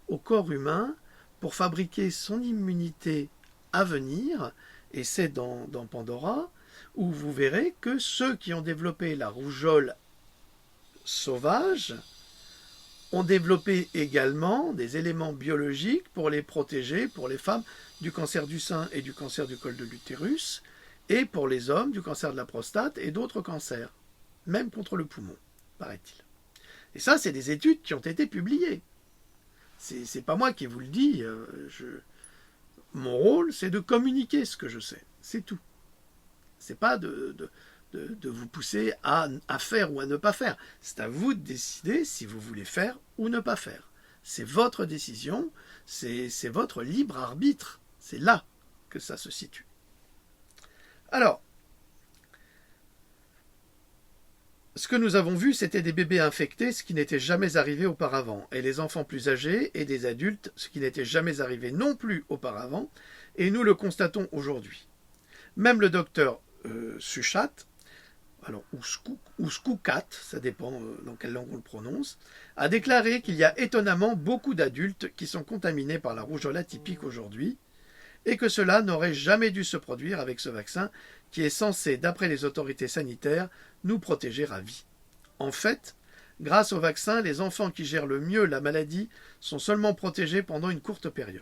au corps humain pour fabriquer son immunité à venir, et c'est dans Pandora, où vous verrez que ceux qui ont développé la rougeole sauvage ont développé également des éléments biologiques pour les protéger, pour les femmes, du cancer du sein et du cancer du col de l'utérus, et pour les hommes, du cancer de la prostate et d'autres cancers, même contre le poumon, paraît-il. Et ça, c'est des études qui ont été publiées. C'est pas moi qui vous le dis. Mon rôle, c'est de communiquer ce que je sais. C'est tout. C'est pas de vous pousser à faire ou à ne pas faire. C'est à vous de décider si vous voulez faire ou ne pas faire. C'est votre décision, c'est votre libre arbitre. C'est là que ça se situe. Alors, ce que nous avons vu, c'était des bébés infectés, ce qui n'était jamais arrivé auparavant, et les enfants plus âgés et des adultes, ce qui n'était jamais arrivé non plus auparavant, et nous le constatons aujourd'hui. Même le docteur Suchat, alors, ou Skoukat, ça dépend dans quelle langue on le prononce, a déclaré qu'il y a étonnamment beaucoup d'adultes qui sont contaminés par la rougeole atypique aujourd'hui, et que cela n'aurait jamais dû se produire avec ce vaccin qui est censé, d'après les autorités sanitaires, nous protéger à vie. En fait, grâce au vaccin, les enfants qui gèrent le mieux la maladie sont seulement protégés pendant une courte période.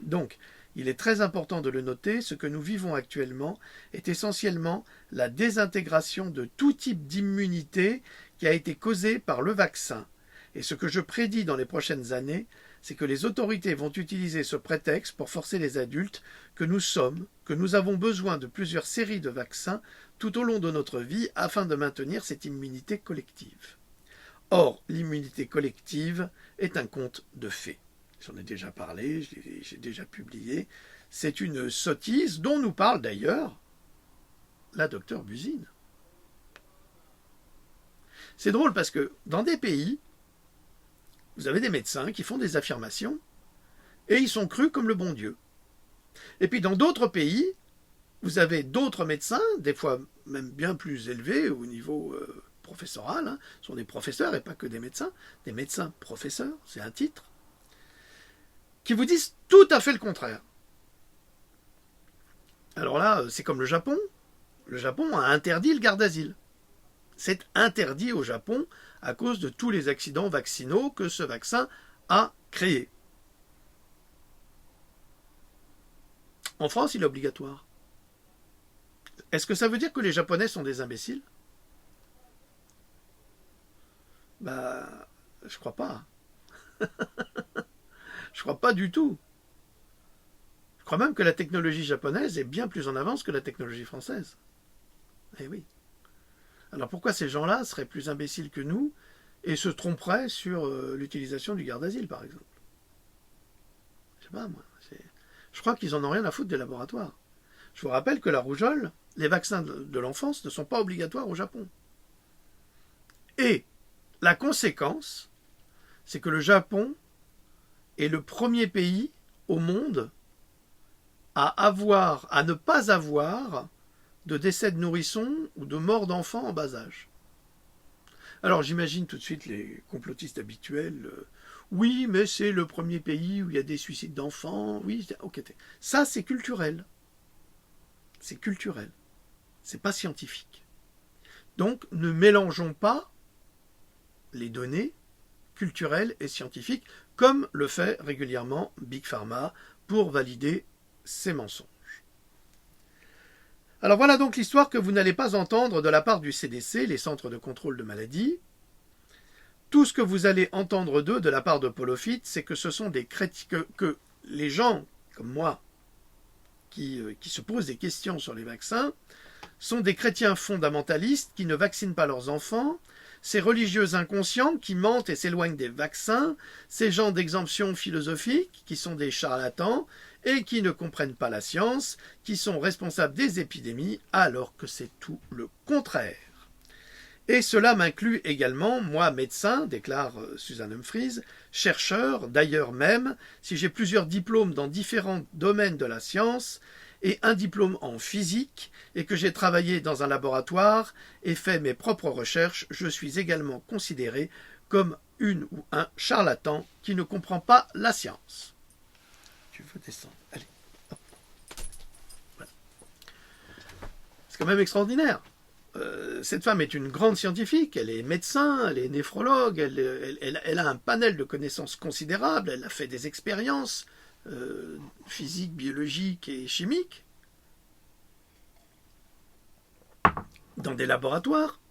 Donc, il est très important de le noter, ce que nous vivons actuellement est essentiellement la désintégration de tout type d'immunité qui a été causée par le vaccin. Et ce que je prédis dans les prochaines années, c'est que les autorités vont utiliser ce prétexte pour forcer les adultes que nous sommes, que nous avons besoin de plusieurs séries de vaccins tout au long de notre vie afin de maintenir cette immunité collective. Or, l'immunité collective est un conte de fées. J'en ai déjà parlé, j'ai déjà publié. C'est une sottise dont nous parle d'ailleurs la docteure Buzine. C'est drôle parce que dans des pays, vous avez des médecins qui font des affirmations et ils sont crus comme le bon Dieu. Et puis dans d'autres pays, vous avez d'autres médecins, des fois même bien plus élevés au niveau professoral, hein, ce sont des professeurs et pas que des médecins professeurs, c'est un titre, qui vous disent tout à fait le contraire. Alors là, c'est comme le Japon. Le Japon a interdit le garde d'asile. C'est interdit au Japon à cause de tous les accidents vaccinaux que ce vaccin a créés. En France, il est obligatoire. Est-ce que ça veut dire que les Japonais sont des imbéciles? Je crois pas. Je crois pas du tout. Je crois même que la technologie japonaise est bien plus en avance que la technologie française. Eh oui. Alors pourquoi ces gens-là seraient plus imbéciles que nous et se tromperaient sur l'utilisation du garde d'asile, par exemple? Je sais pas, moi. Je crois qu'ils en ont rien à foutre des laboratoires. Je vous rappelle que la rougeole, les vaccins de l'enfance ne sont pas obligatoires au Japon. Et la conséquence, c'est que le Japon est le premier pays au monde à ne pas avoir de décès de nourrissons ou de morts d'enfants en bas âge. Alors j'imagine tout de suite les complotistes habituels. Oui, mais c'est le premier pays où il y a des suicides d'enfants. Oui, ok. Ça, c'est culturel. C'est culturel. C'est pas scientifique. Donc, ne mélangeons pas les données culturelles et scientifiques, comme le fait régulièrement Big Pharma pour valider ses mensonges. Alors voilà donc l'histoire que vous n'allez pas entendre de la part du CDC, les centres de contrôle de maladies. Tout ce que vous allez entendre d'eux de la part de Paul Offit, c'est que ce sont des chrétiens, que les gens comme moi qui se posent des questions sur les vaccins sont des chrétiens fondamentalistes qui ne vaccinent pas leurs enfants, ces religieux inconscients qui mentent et s'éloignent des vaccins, ces gens d'exemption philosophique qui sont des charlatans et qui ne comprennent pas la science, qui sont responsables des épidémies alors que c'est tout le contraire. Et cela m'inclut également, moi médecin, déclare Susan Humphries, chercheur, d'ailleurs même, si j'ai plusieurs diplômes dans différents domaines de la science, et un diplôme en physique, et que j'ai travaillé dans un laboratoire et fait mes propres recherches, je suis également considéré comme une ou un charlatan qui ne comprend pas la science. Tu veux descendre? Allez. Voilà. C'est quand même extraordinaire. Cette femme est une grande scientifique, elle est médecin, elle est néphrologue, elle a un panel de connaissances considérable, elle a fait des expériences physiques, biologiques et chimiques dans des laboratoires,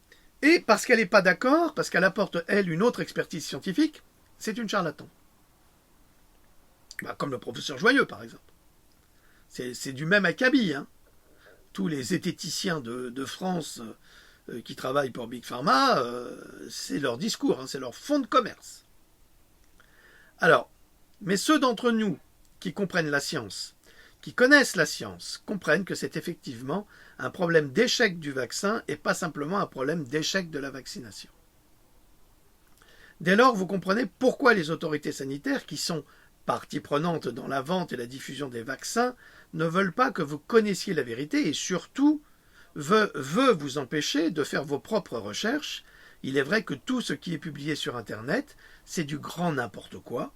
et parce qu'elle n'est pas d'accord, parce qu'elle apporte, elle, une autre expertise scientifique, c'est une charlatan. Bah, comme le professeur Joyeux, par exemple. C'est du même acabit, hein. Tous les zététiciens de France qui travaillent pour Big Pharma, c'est leur discours, hein, c'est leur fonds de commerce. Alors, mais ceux d'entre nous qui comprennent la science, qui connaissent la science, comprennent que c'est effectivement un problème d'échec du vaccin et pas simplement un problème d'échec de la vaccination. Dès lors, vous comprenez pourquoi les autorités sanitaires, qui sont partie prenante dans la vente et la diffusion des vaccins, ne veulent pas que vous connaissiez la vérité et surtout veut vous empêcher de faire vos propres recherches. Il est vrai que tout ce qui est publié sur Internet, c'est du grand n'importe quoi.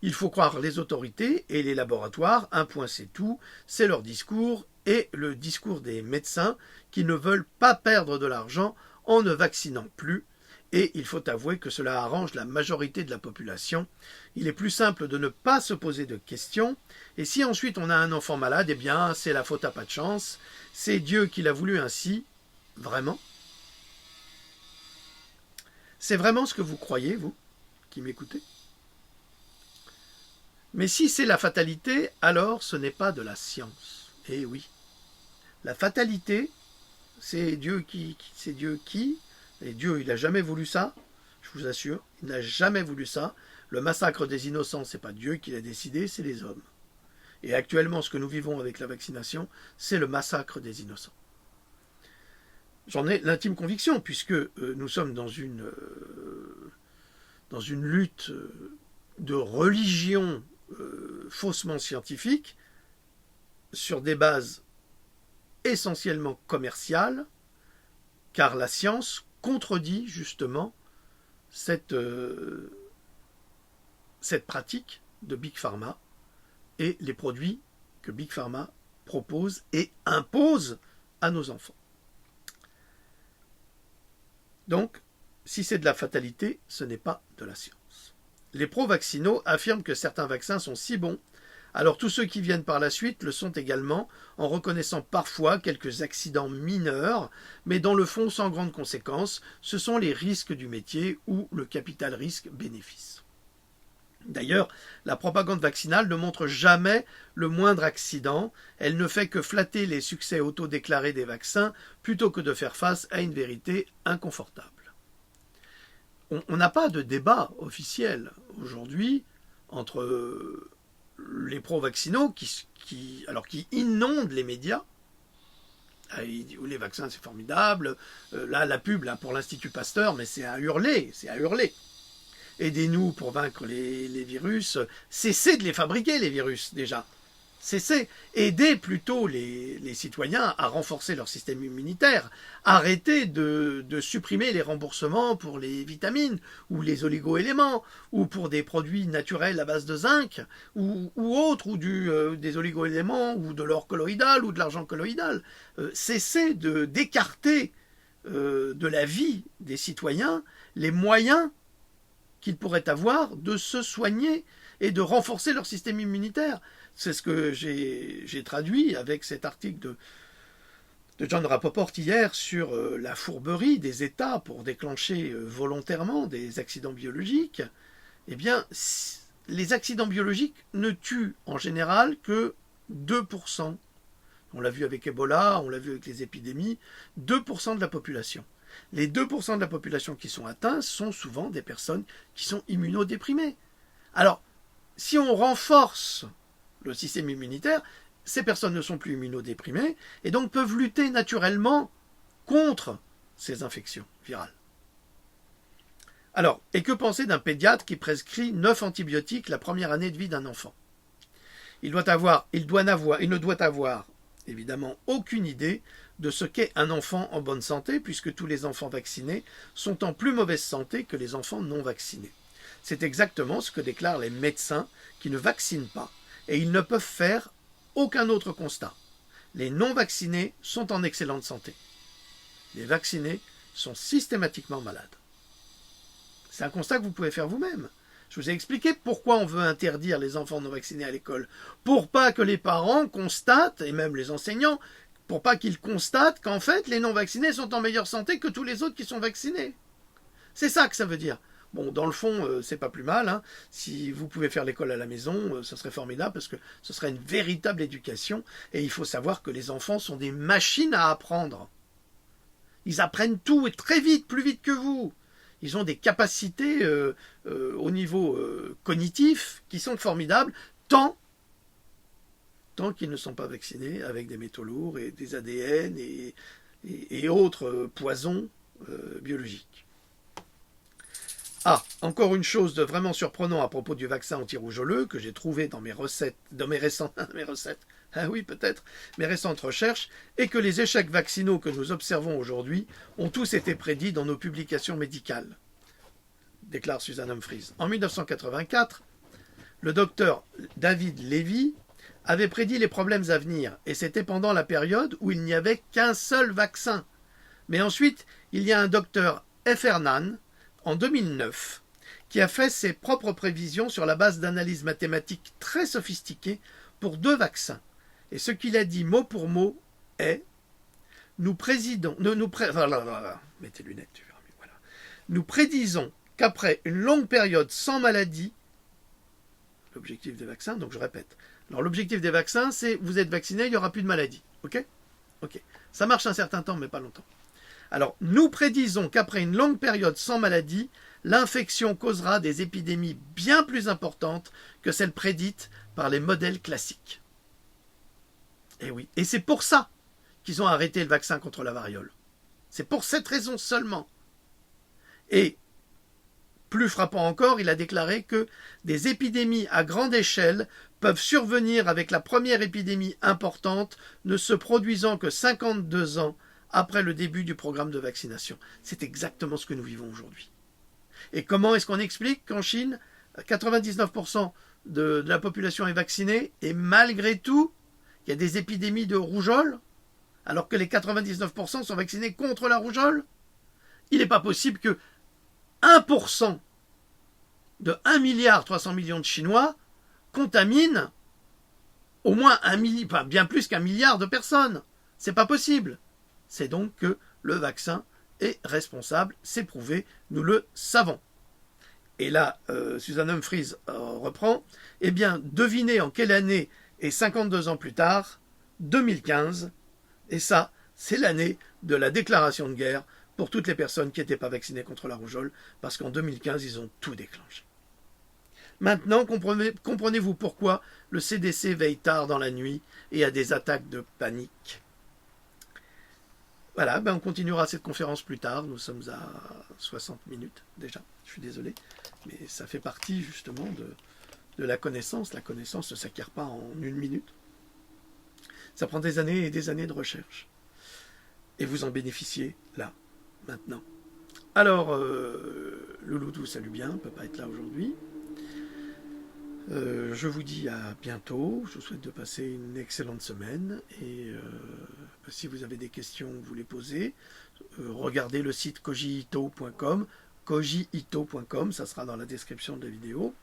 Il faut croire les autorités et les laboratoires, un point c'est tout, c'est leur discours et le discours des médecins qui ne veulent pas perdre de l'argent en ne vaccinant plus. Et il faut avouer que cela arrange la majorité de la population. Il est plus simple de ne pas se poser de questions. Et si ensuite on a un enfant malade, eh bien c'est la faute à pas de chance. C'est Dieu qui l'a voulu ainsi. Vraiment? C'est vraiment ce que vous croyez, vous, qui m'écoutez? Mais si c'est la fatalité, alors ce n'est pas de la science. Eh oui. La fatalité, c'est Dieu qui... Et Dieu, il n'a jamais voulu ça, je vous assure, il n'a jamais voulu ça. Le massacre des innocents, ce n'est pas Dieu qui l'a décidé, c'est les hommes. Et actuellement, ce que nous vivons avec la vaccination, c'est le massacre des innocents. J'en ai l'intime conviction, puisque nous sommes dans une lutte de religion faussement scientifique, sur des bases essentiellement commerciales, car la science contredit justement cette pratique de Big Pharma et les produits que Big Pharma propose et impose à nos enfants. Donc, si c'est de la fatalité, ce n'est pas de la science. Les pro-vaccinaux affirment que certains vaccins sont si bons, alors tous ceux qui viennent par la suite le sont également, en reconnaissant parfois quelques accidents mineurs, mais dans le fond sans grande conséquence, ce sont les risques du métier ou le capital risque-bénéfice. D'ailleurs, la propagande vaccinale ne montre jamais le moindre accident, elle ne fait que flatter les succès autodéclarés des vaccins plutôt que de faire face à une vérité inconfortable. On n'a pas de débat officiel aujourd'hui entre les pro-vaccinaux qui inondent les médias Ah, il dit, oh, les vaccins, c'est formidable. Là, la pub là, pour l'Institut Pasteur, mais c'est à hurler, c'est à hurler. Aidez-nous pour vaincre les virus. Cessez de les fabriquer, les virus, déjà. Cessez. Aidez plutôt les citoyens à renforcer leur système immunitaire. Arrêtez de supprimer les remboursements pour les vitamines ou les oligo-éléments ou pour des produits naturels à base de zinc ou autres, ou des oligo-éléments ou de l'or colloïdal ou de l'argent colloïdal. Cessez d'écarter de la vie des citoyens les moyens qu'ils pourraient avoir de se soigner et de renforcer leur système immunitaire. C'est ce que j'ai traduit avec cet article de John Rapoport hier sur la fourberie des États pour déclencher volontairement des accidents biologiques. Eh bien, les accidents biologiques ne tuent en général que 2%. On l'a vu avec Ebola, on l'a vu avec les épidémies, 2% de la population. Les 2% de la population qui sont atteints sont souvent des personnes qui sont immunodéprimées. Alors, si on renforce le système immunitaire, ces personnes ne sont plus immunodéprimées et donc peuvent lutter naturellement contre ces infections virales. Alors, et que penser d'un pédiatre qui prescrit 9 antibiotiques la première année de vie d'un enfant ? Il ne doit avoir évidemment aucune idée de ce qu'est un enfant en bonne santé, puisque tous les enfants vaccinés sont en plus mauvaise santé que les enfants non vaccinés. C'est exactement ce que déclarent les médecins qui ne vaccinent pas, et ils ne peuvent faire aucun autre constat. Les non-vaccinés sont en excellente santé. Les vaccinés sont systématiquement malades. C'est un constat que vous pouvez faire vous-même. Je vous ai expliqué pourquoi on veut interdire les enfants non vaccinés à l'école. Pour pas que les parents constatent, et même les enseignants, pour pas qu'ils constatent qu'en fait les non vaccinés sont en meilleure santé que tous les autres qui sont vaccinés. C'est ça que ça veut dire. Bon, dans le fond, c'est pas plus mal. Hein. Si vous pouvez faire l'école à la maison, ce serait formidable parce que ce serait une véritable éducation. Et il faut savoir que les enfants sont des machines à apprendre. Ils apprennent tout et très vite, plus vite que vous. Ils ont des capacités au niveau cognitif qui sont formidables, tant qu'ils ne sont pas vaccinés avec des métaux lourds et des ADN et autres poisons biologiques. Ah, encore une chose de vraiment surprenant à propos du vaccin anti-rougeoleux que j'ai trouvé dans mes recettes, ah oui peut-être, mes récentes recherches, et que les échecs vaccinaux que nous observons aujourd'hui ont tous été prédits dans nos publications médicales, déclare Susan Humphries. En 1984, le docteur David Levy avait prédit les problèmes à venir, et c'était pendant la période où il n'y avait qu'un seul vaccin. Mais ensuite, il y a un docteur F. Hernan, en 2009, qui a fait ses propres prévisions sur la base d'analyses mathématiques très sophistiquées pour 2 vaccins. Et ce qu'il a dit mot pour mot est « Nous prédisons qu'après une longue période sans maladie, l'objectif des vaccins, donc je répète, alors l'objectif des vaccins, c'est vous êtes vacciné, il n'y aura plus de maladie. Ok ? Ok. Ça marche un certain temps, mais pas longtemps. Alors, nous prédisons qu'après une longue période sans maladie, l'infection causera des épidémies bien plus importantes que celles prédites par les modèles classiques. Et oui, et c'est pour ça qu'ils ont arrêté le vaccin contre la variole. C'est pour cette raison seulement. Et, plus frappant encore, il a déclaré que des épidémies à grande échelle peuvent survenir avec la première épidémie importante ne se produisant que 52 ans après le début du programme de vaccination. C'est exactement ce que nous vivons aujourd'hui. Et comment est-ce qu'on explique qu'en Chine, 99% de la population est vaccinée et malgré tout, il y a des épidémies de rougeole alors que les 99% sont vaccinés contre la rougeole? Il n'est pas possible que 1% de 1,3 milliard de Chinois contamine au moins bien plus qu'1 milliard de personnes. C'est pas possible. C'est donc que le vaccin est responsable, c'est prouvé, nous le savons. Et là, Susan Humphries reprend, eh bien, devinez en quelle année, et 52 ans plus tard, 2015, et ça, c'est l'année de la déclaration de guerre pour toutes les personnes qui n'étaient pas vaccinées contre la rougeole, parce qu'en 2015, ils ont tout déclenché. Maintenant, comprenez-vous pourquoi le CDC veille tard dans la nuit et a des attaques de panique. Voilà, ben on continuera cette conférence plus tard. Nous sommes à 60 minutes déjà. Je suis désolé. Mais ça fait partie justement de la connaissance. La connaissance ne s'acquiert pas en 1 minute. Ça prend des années et des années de recherche. Et vous en bénéficiez là, maintenant. Alors, Loulou vous salue bien, ne peut pas être là aujourd'hui. Je vous dis à bientôt. Je vous souhaite de passer une excellente semaine. Et si vous avez des questions, vous les posez. Regardez le site kojito.com. kojito.com, ça sera dans la description de la vidéo.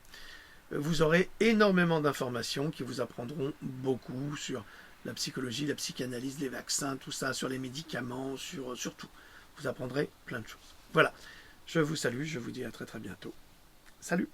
Vous aurez énormément d'informations qui vous apprendront beaucoup sur la psychologie, la psychanalyse, les vaccins, tout ça, sur les médicaments, sur tout. Vous apprendrez plein de choses. Voilà, je vous salue, je vous dis à très très bientôt. Salut!